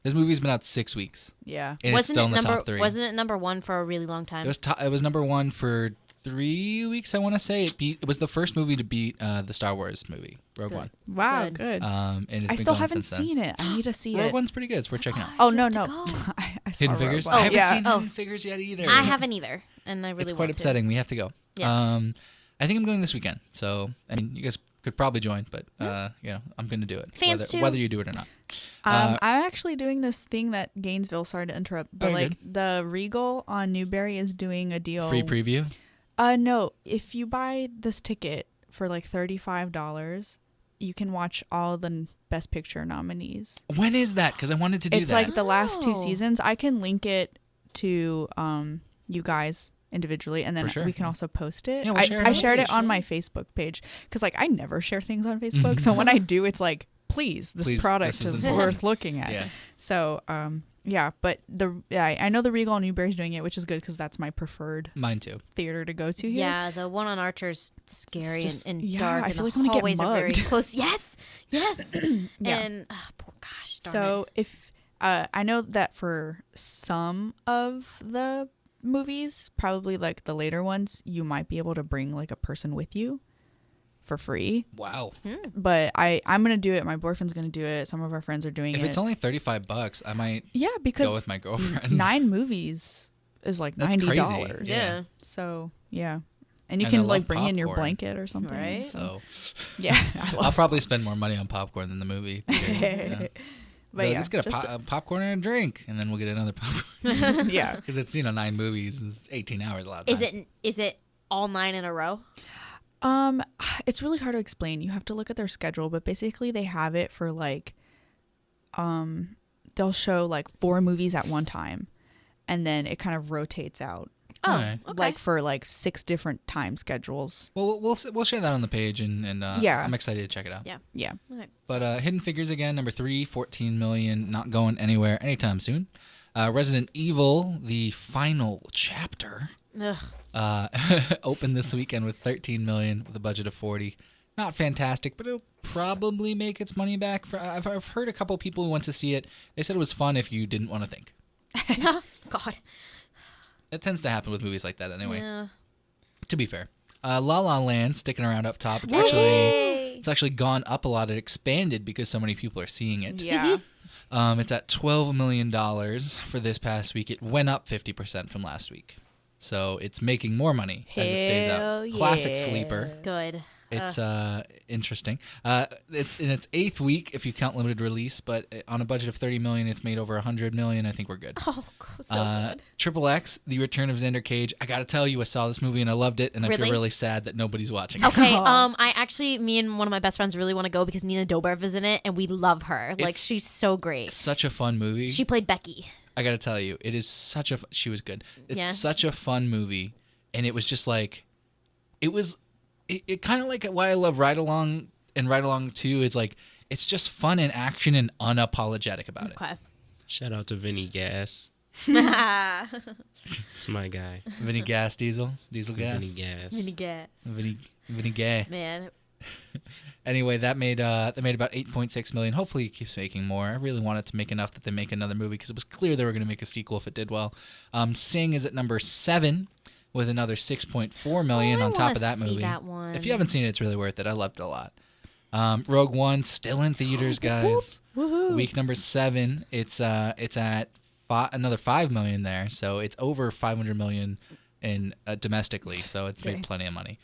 This movie's been out 6 weeks, Yeah. and it's still in the top 3. Wasn't it number 1 for a really long time? It was number 1 for 3 weeks, I want to say. It was the first movie to beat the Star Wars movie, Rogue Good. One. Wow, Good. good. And it's I been still going haven't since then. seen it. I need to see Rogue it. One's pretty good. It's worth checking out. Oh, You no, have to no. go. I saw Hidden Rogue Figures? One. I haven't yeah. seen Oh. Hidden Figures yet either. I haven't either, and I really It's quite want upsetting. We have to go. Yes. I think I'm going this weekend. So, I mean, you guys could probably join, but, I'm going to do it. Fans too. Whether you do it or not. I'm actually doing this thing that Gainesville, sorry to interrupt, but you're like the Regal on Newberry is doing a deal. Free preview? No, if you buy this ticket for like $35, you can watch all the Best Picture nominees. When is that? Because I wanted to do It's that. like the last 2 Oh. seasons. I can link it to you guys individually, and then For sure. we can also post it. Yeah, we'll share it I on the shared it page. on my Facebook page because like I never share things on Facebook, so when I do, it's like, please, this Please, product this is is important. worth looking at. Yeah. So yeah, but I know the Regal on Newberry's doing it, which is good because that's my preferred Mine too. theater to go to here. Yeah, the one on Archer's scary just- and yeah, dark, I and feel the like I'm gonna get hallways are very mugged. close. Yes, yes. Yeah. And poor gosh, darn So it. if I know that for some of the movies, probably like the later ones, you might be able to bring like a person with you for free. Wow. But I'm gonna do it. My boyfriend's gonna do it. Some of our friends are doing If it. it's only $35, I might yeah, because go with my girlfriend. 9 movies is like That's $90. crazy. Yeah. So yeah. And you And I can like love bring in your popcorn. blanket or something. Right. So Yeah. I I'll love probably spend more money on popcorn than the movie. Yeah. But yeah, Let's get just- a popcorn and a drink, and then we'll get another popcorn. yeah. Because it's 9 movies, and it's 18 hours a lot of time. Is it all 9 in a row? It's really hard to explain. You have to look at their schedule, but basically they have it for like they'll show like 4 movies at one time, and then it kind of rotates out. Oh, Alright. okay. Like for like 6 different time schedules. Well, we'll share that on the page, and Yeah. I'm excited to check it out. Yeah. Yeah. Okay. But Hidden Figures again, number 3, 14 million, not going anywhere anytime soon. Resident Evil, the final chapter, Ugh. opened this weekend with 13 million with a budget of 40. Not fantastic, but it'll probably make its money back. I've heard a couple people who went to see it. They said it was fun if you didn't want to think. God. It tends to happen with movies like that anyway. Yeah. To be fair, La La Land sticking around up top. It's Yay! actually gone up a lot. It expanded because so many people are seeing it. Yeah. It's at $12 million for this past week. It went up 50% from last week. So it's making more money as it stays Hell out. Classic yeah. sleeper. Good. It's interesting. It's in its 8th week if you count limited release, but on a budget of $30 million, it's made over $100 million. I think we're good. Oh, so good. Triple X, The Return of Xander Cage. I gotta tell you, I saw this movie and I loved it, and I Really? feel really sad that nobody's watching it. Okay, Oh. I actually, me and one of my best friends really want to go because Nina Dobrev is in it, and we love her. Like, It's- she's so great. Such a fun movie. She played Becky. I gotta tell you, it is such a. She was good. It's Yeah. such a fun movie, and it was just like, it kind of like why I love Ride Along and Ride Along 2 is like it's just fun and action and unapologetic about it. Okay. Shout out to Vinny Gas. It's my guy. Vinny Gas, Diesel Gas, Vinny Gas. Mini gas. Vinny Gay. Man. Anyway, that made about 8.6 million. Hopefully, it keeps making more. I really wanted to make enough that they make another movie because it was clear they were going to make a sequel if it did well. Sing is at number 7 with another 6.4 million Oh, I on top wanna of that see movie. that one. If you haven't seen it, it's really worth it. I loved it a lot. Rogue One still in theaters, guys. Week number 7. It's at another 5 million there, so it's over 500 million in domestically. So it's made plenty of money.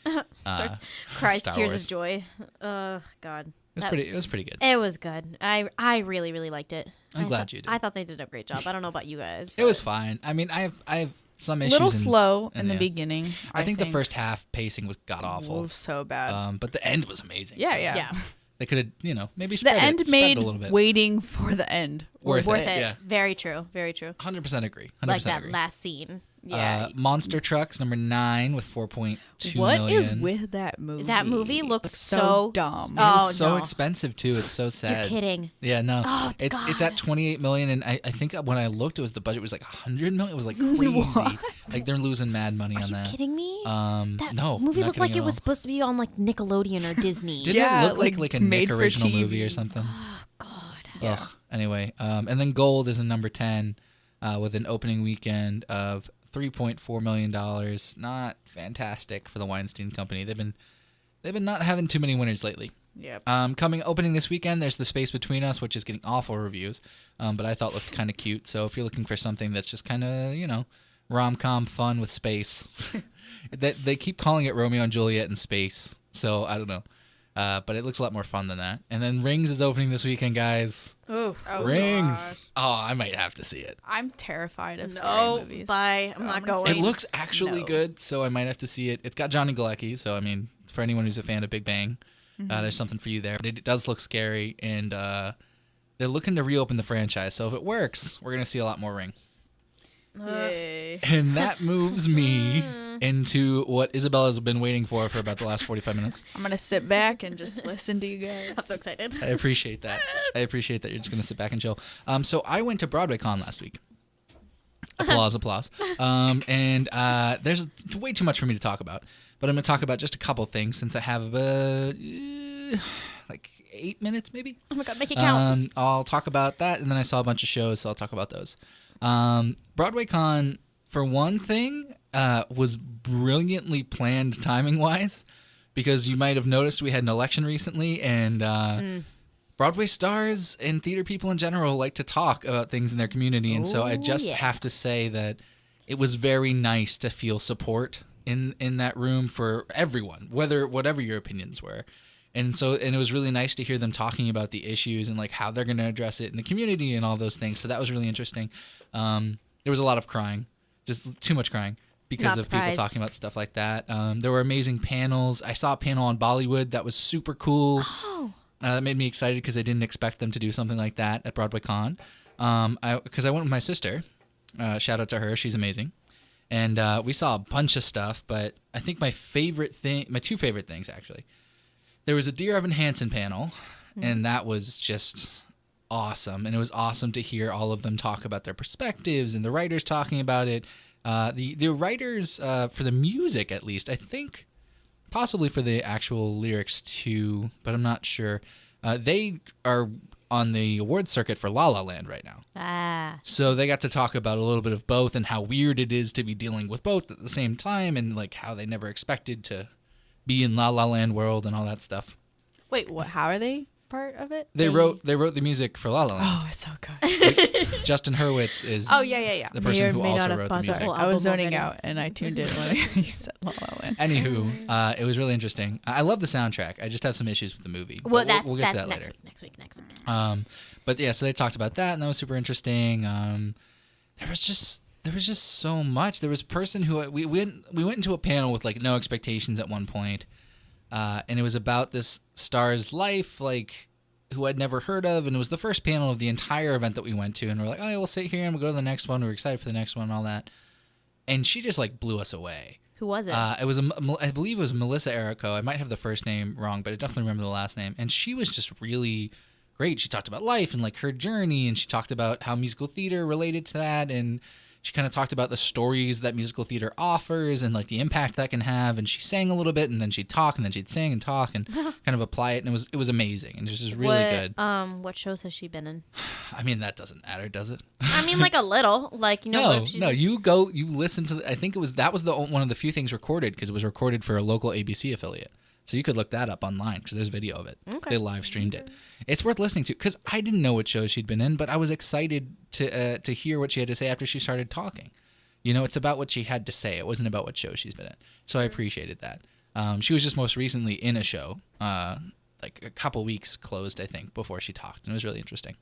Cries Star tears Wars. of joy. God. It was pretty good. It was good. I really, really liked it. I'm glad you did. I thought they did a great job. I don't know about you guys. It was fine. I mean, I have some A issues. little slow in the yeah. beginning. I think the first half pacing was god awful. was so bad. But the end was amazing. yeah, so yeah. Yeah. They could have, maybe The spread end it, spread made it a little bit. waiting for the end Worth Worth it, it. yeah. Very true. Very true. 100% agree. 100% Like that agree. last scene. Yeah. Monster Trucks number 9 with 4.2 What million. is with that movie? That movie looks so so dumb. It was Oh, so no. expensive too. It's so sad. You're kidding. Yeah, no. Oh, it's God. at 28 million, and I think when I looked, the budget was like 100 million. It was like crazy. Like they're losing mad money Are on you that. kidding me? That That movie not looked like kidding it at was all. supposed to be on like Nickelodeon or Disney. Didn't Yeah, it look like a Nick made for original TV. movie or something? God. Ugh. Anyway, and then Gold is in number 10 with an opening weekend of $3.4 million. Not fantastic for the Weinstein Company. They've been not having too many winners lately. Yep. Opening this weekend, there's The Space Between Us, which is getting awful reviews, but I thought looked kind of cute. So if you're looking for something that's just kind of, rom-com fun with space, they keep calling it Romeo and Juliet in space. So I don't know. But it looks a lot more fun than that. And then Rings is opening this weekend, guys. Oh, Rings. Oh, I might have to see it. I'm terrified of scary no. movies. Bye. So I'm not gonna going. It looks actually No. good, so I might have to see it. It's got Johnny Galecki, so I mean, for anyone who's a fan of Big Bang, there's something for you there. But it does look scary, and they're looking to reopen the franchise. So if it works, we're gonna see a lot more Ring. Yay. And that moves me into what Isabella's been waiting for about the last 45 minutes. I'm gonna sit back and just listen to you guys. I'm so excited. I appreciate that. You're just gonna sit back and chill. So I went to BroadwayCon last week. Applause. And there's way too much for me to talk about, but I'm gonna talk about just a couple things since I have like 8 minutes maybe. Oh my God, make it count. I'll talk about that, and then I saw a bunch of shows, so I'll talk about those. BroadwayCon, for one thing, was brilliantly planned timing-wise, because you might have noticed we had an election recently, and Broadway stars and theater people in general like to talk about things in their community, and so I Oh, just yeah. have to say that it was very nice to feel support in that room for everyone, whatever your opinions were. And it was really nice to hear them talking about the issues and like how they're going to address it in the community and all those things. So that was really interesting. There was a lot of crying, just too much crying because Not of people surprised. talking about stuff like that. There were amazing panels. I saw a panel on Bollywood that was super cool. Oh. That made me excited because I didn't expect them to do something like that at BroadwayCon. Because I went with my sister. Shout out to her. She's amazing. And we saw a bunch of stuff, but I think my two favorite things actually. There was a Dear Evan Hansen panel, and that was just awesome. And it was awesome to hear all of them talk about their perspectives and the writers talking about it. The writers, for the music at least, I think, possibly for the actual lyrics too, but I'm not sure. They are on the award circuit for La La Land right now. Ah. So they got to talk about a little bit of both and how weird it is to be dealing with both at the same time, and like how they never expected to be in La La Land world and all that stuff. Wait, what? How are they part of it? They wrote the music for La La Land. Oh, it's so good. Justin Hurwitz is Oh, yeah. the May person or who may not also have wrote the possible. music. I was album zoning already. out and I tuned in when you said La La Land. Anywho, it was really interesting. I love the soundtrack. I just have some issues with the movie. Well, But we'll get to that next later. week. Next week. But yeah, so they talked about that, and that was super interesting. There was just so much. There was a person who we went into a panel with like no expectations at one point, and it was about this star's life, like who I'd never heard of, and it was the first panel of the entire event that we went to, and we're like, oh, yeah, we'll sit here and we'll go to the next one. We're excited for the next one and all that, and she just like blew us away. Who was it? It was I believe it was Melissa Errico. I might have the first name wrong, but I definitely remember the last name. And she was just really great. She talked about life and like her journey, and she talked about how musical theater related to that, and she kind of talked about the stories that musical theater offers and like the impact that can have. And she sang a little bit, and then she'd talk, and then she'd sing and talk and kind of apply it. And it was amazing, and it was just really good. What shows has she been in? I mean, that doesn't matter, does it? I mean, like a little, like you know. No. You listen to. I think that was one of the few things recorded because it was recorded for a local ABC affiliate. So you could look that up online because there's video of it. Okay. They live streamed it. It's worth listening to because I didn't know what shows she'd been in, but I was excited to hear what she had to say after she started talking. You know, it's about what she had to say. It wasn't about what show she's been in. So I appreciated that. She was just most recently in a show, like a couple weeks closed, I think, before she talked, and it was really interesting.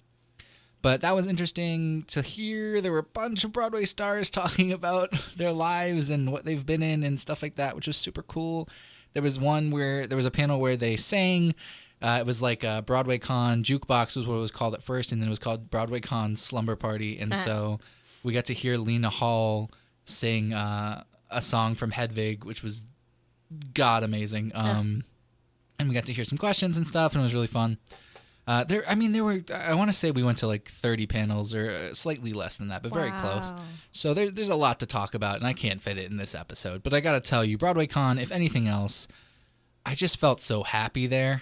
But that was interesting to hear. There were a bunch of Broadway stars talking about their lives and what they've been in and stuff like that, which was super cool. There was a panel where they sang. It was like a Broadway Con Jukebox was what it was called at first, and then it was called Broadway Con Slumber Party. And so we got to hear Lena Hall sing a song from Hedwig, which was god amazing. And we got to hear some questions and stuff, and it was really fun. There were, I want to say we went to like 30 panels or slightly less than that, but very close. So there's a lot to talk about, and I can't fit it in this episode. But I got to tell you, Broadway Con, if anything else, I just felt so happy there.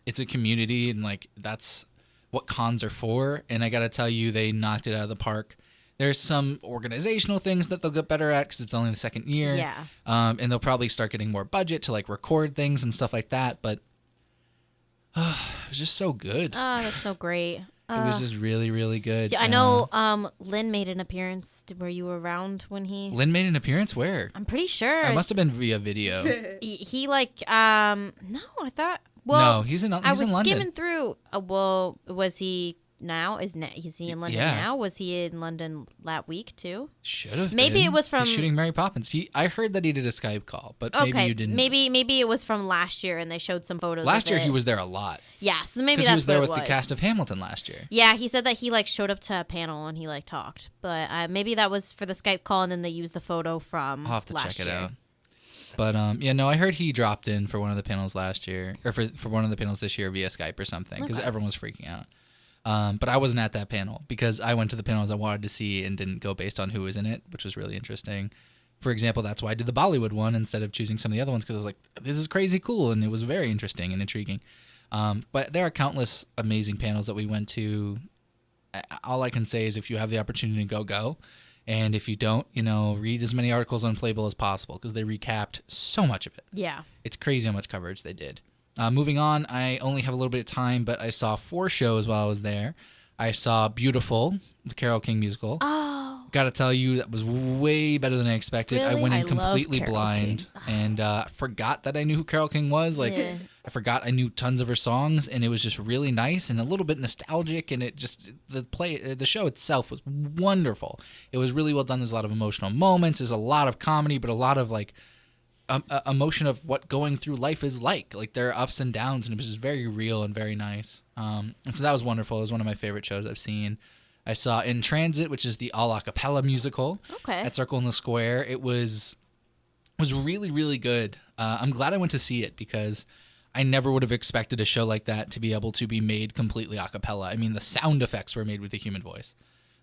It's a community, and like that's what cons are for. And I got to tell you, they knocked it out of the park. There's some organizational things that they'll get better at because it's only the second year. Yeah. And they'll probably start getting more budget to like record things and stuff like that. But it was just so good. Oh, that's so great. It was just really, really good. Yeah, I know Lynn made an appearance. Were you around when he... Lynn made an appearance where? I'm pretty sure. It must have been via video. He like, no, I thought... Well, no, he's in London. I was skimming through. Well, was he now? Is he in London now? Was he in London that week too? Should have. Maybe been. It was from He's shooting Mary Poppins. I heard that he did a Skype call, but maybe you didn't. Maybe it was from last year, and they showed some photos. Last year of it. he was there a lot. Yeah, so maybe that's he was there what with it was. the cast of Hamilton last year. Yeah, he said that he like showed up to a panel and he like talked, but maybe that was for the Skype call, and then they used the photo from. I'll have to last check it year. out. But I heard he dropped in for one of the panels last year, or for one of the panels this year via Skype or something, because everyone was freaking out. But I wasn't at that panel because I went to the panels I wanted to see and didn't go based on who was in it, which was really interesting. For example, that's why I did the Bollywood one instead of choosing some of the other ones, because I was like, this is crazy cool, and it was very interesting and intriguing. But there are countless amazing panels that we went to. All I can say is if you have the opportunity to go. And if you don't, read as many articles on Playbill as possible because they recapped so much of it. Yeah. It's crazy how much coverage they did. Moving on, I only have a little bit of time, but I saw 4 shows while I was there. I saw Beautiful, the Carole King musical. Oh. Got to tell you, that was way better than I expected. Really? I went in I love completely Carole blind and forgot that I knew who Carole King was. I forgot I knew tons of her songs, and it was just really nice and a little bit nostalgic. And it just the show itself was wonderful. It was really well done. There's a lot of emotional moments. There's a lot of comedy, but a lot of like emotion of what going through life is like. Like there are ups and downs, and it was just very real and very nice. And so that was wonderful. It was one of my favorite shows I've seen. I saw In Transit, which is the all a cappella musical at Circle in the Square. It was really, really good. I'm glad I went to see it because I never would have expected a show like that to be able to be made completely a cappella. I mean, the sound effects were made with a human voice.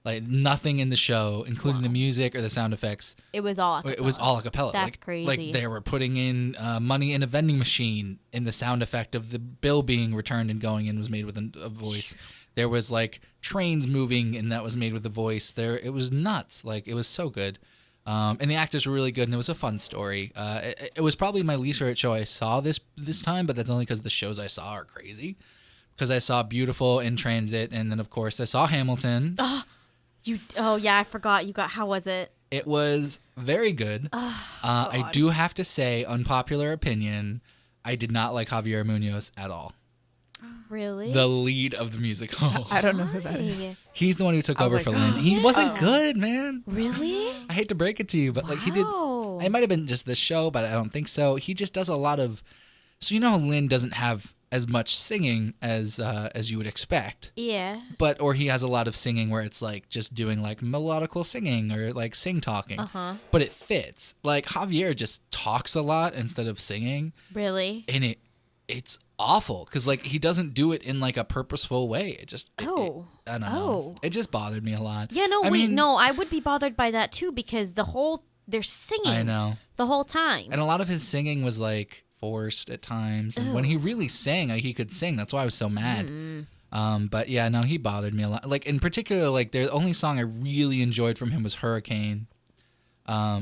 Like nothing in the show, including the music or the sound effects. It was all a cappella. It was all a cappella. That's crazy. Like they were putting in money in a vending machine, and the sound effect of the bill being returned and going in was made with a voice. There was like trains moving, and that was made with a voice. It was nuts. Like it was so good. And the actors were really good, and it was a fun story. It was probably my least favorite show I saw this time, but that's only because the shows I saw are crazy. Because I saw Beautiful, In Transit, and then of course I saw Hamilton. I forgot. How was it? It was very good. I do have to say, unpopular opinion, I did not like Javier Munoz at all. Really? The lead of the musical. I don't know who that is. He's the one who took over for Lynn. He wasn't good, man. Really? I hate to break it to you, but like he did. It might have been just this show, but I don't think so. He just does a lot of. So you know how Lynn doesn't have as much singing as you would expect. Yeah. Or he has a lot of singing where it's like just doing like melodical singing or like sing talking. But it fits. Like Javier just talks a lot instead of singing. Really? And it's awful because like he doesn't do it in like a purposeful way. It just I don't know. Oh. It just bothered me a lot. Yeah, no, I mean, no, I would be bothered by that too because they're singing I know. the whole time. And a lot of his singing was like forced at times. And when he really sang, like, he could sing. That's why I was so mad. But yeah, no, he bothered me a lot. Like in particular, like the only song I really enjoyed from him was Hurricane,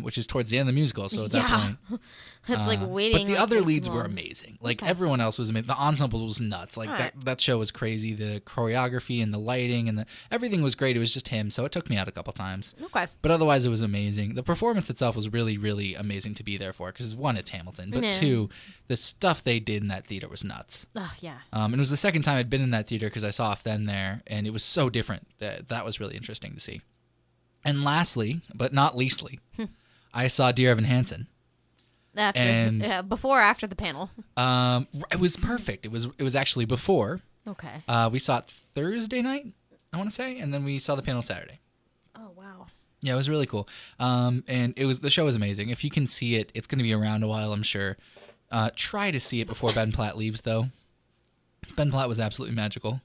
which is towards the end of the musical. So at that point, It's like waiting. but the like, other this leads long. were amazing. Like everyone else was amazing. The ensemble was nuts. Like that show was crazy. The choreography and the lighting and everything was great. It was just him, so it took me out a couple times. Okay. But otherwise, it was amazing. The performance itself was really, really amazing to be there for. Because one, it's Hamilton, but Yeah. two, the stuff they did in that theater was nuts. Oh, yeah. And it was the second time I'd been in that theater because I saw Off Then there, and it was so different. That was really interesting to see. And lastly, but not leastly, I saw Dear Evan Hansen. Before or after the panel? It was perfect. It was actually before. Okay. We saw it Thursday night, I want to say, and then we saw the panel Saturday. Oh, wow. Yeah, it was really cool. And the show was amazing. If you can see it, it's going to be around a while, I'm sure. Try to see it before Ben Platt leaves, though. Ben Platt was absolutely magical.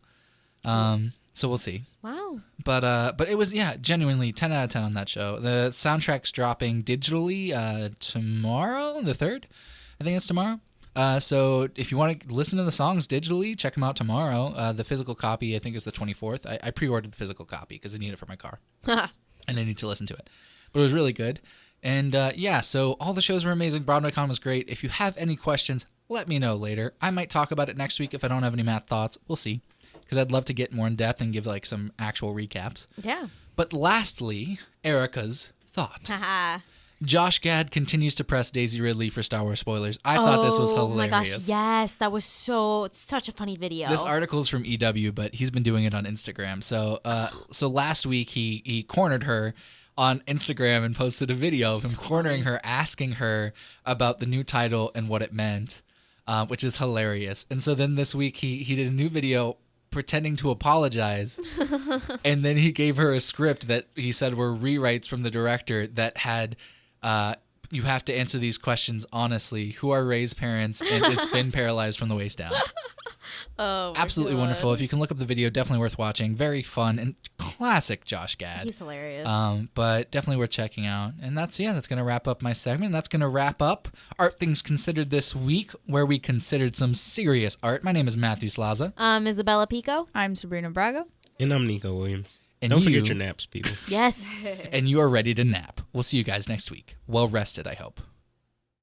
So we'll see. Wow. But it was, yeah, genuinely 10 out of 10 on that show. The soundtrack's dropping digitally tomorrow, the 3rd. I think it's tomorrow. So if you want to listen to the songs digitally, check them out tomorrow. The physical copy, I think, is the 24th. I pre-ordered the physical copy because I need it for my car. And I need to listen to it. But it was really good. And yeah, so all the shows were amazing. BroadwayCon was great. If you have any questions, let me know later. I might talk about it next week if I don't have any math thoughts. We'll see. Because I'd love to get more in depth and give like some actual recaps. Yeah. But lastly, Erica's thought. Haha. Josh Gad continues to press Daisy Ridley for Star Wars spoilers. I thought this was hilarious. Oh my gosh, yes, that was such a funny video. This article is from EW, but he's been doing it on Instagram. So last week he cornered her on Instagram and posted a video of him cornering her, asking her about the new title and what it meant, which is hilarious. And so then this week he did a new video pretending to apologize, and then he gave her a script that he said were rewrites from the director that had you have to answer these questions honestly. Who are Ray's parents, and is Finn paralyzed from the waist down? Oh, Absolutely wonderful. If you can look up the video, definitely worth watching. Very fun and classic Josh Gad. He's hilarious. But definitely worth checking out. And that's going to wrap up my segment. That's going to wrap up Art Things Considered this week, where we considered some serious art. My name is Matthew Slaza. Isabella Pico. I'm Sabrina Braga. And I'm Nico Williams. And Don't you- forget your naps, people. Yes. And you are ready to nap. We'll see you guys next week. Well rested, I hope.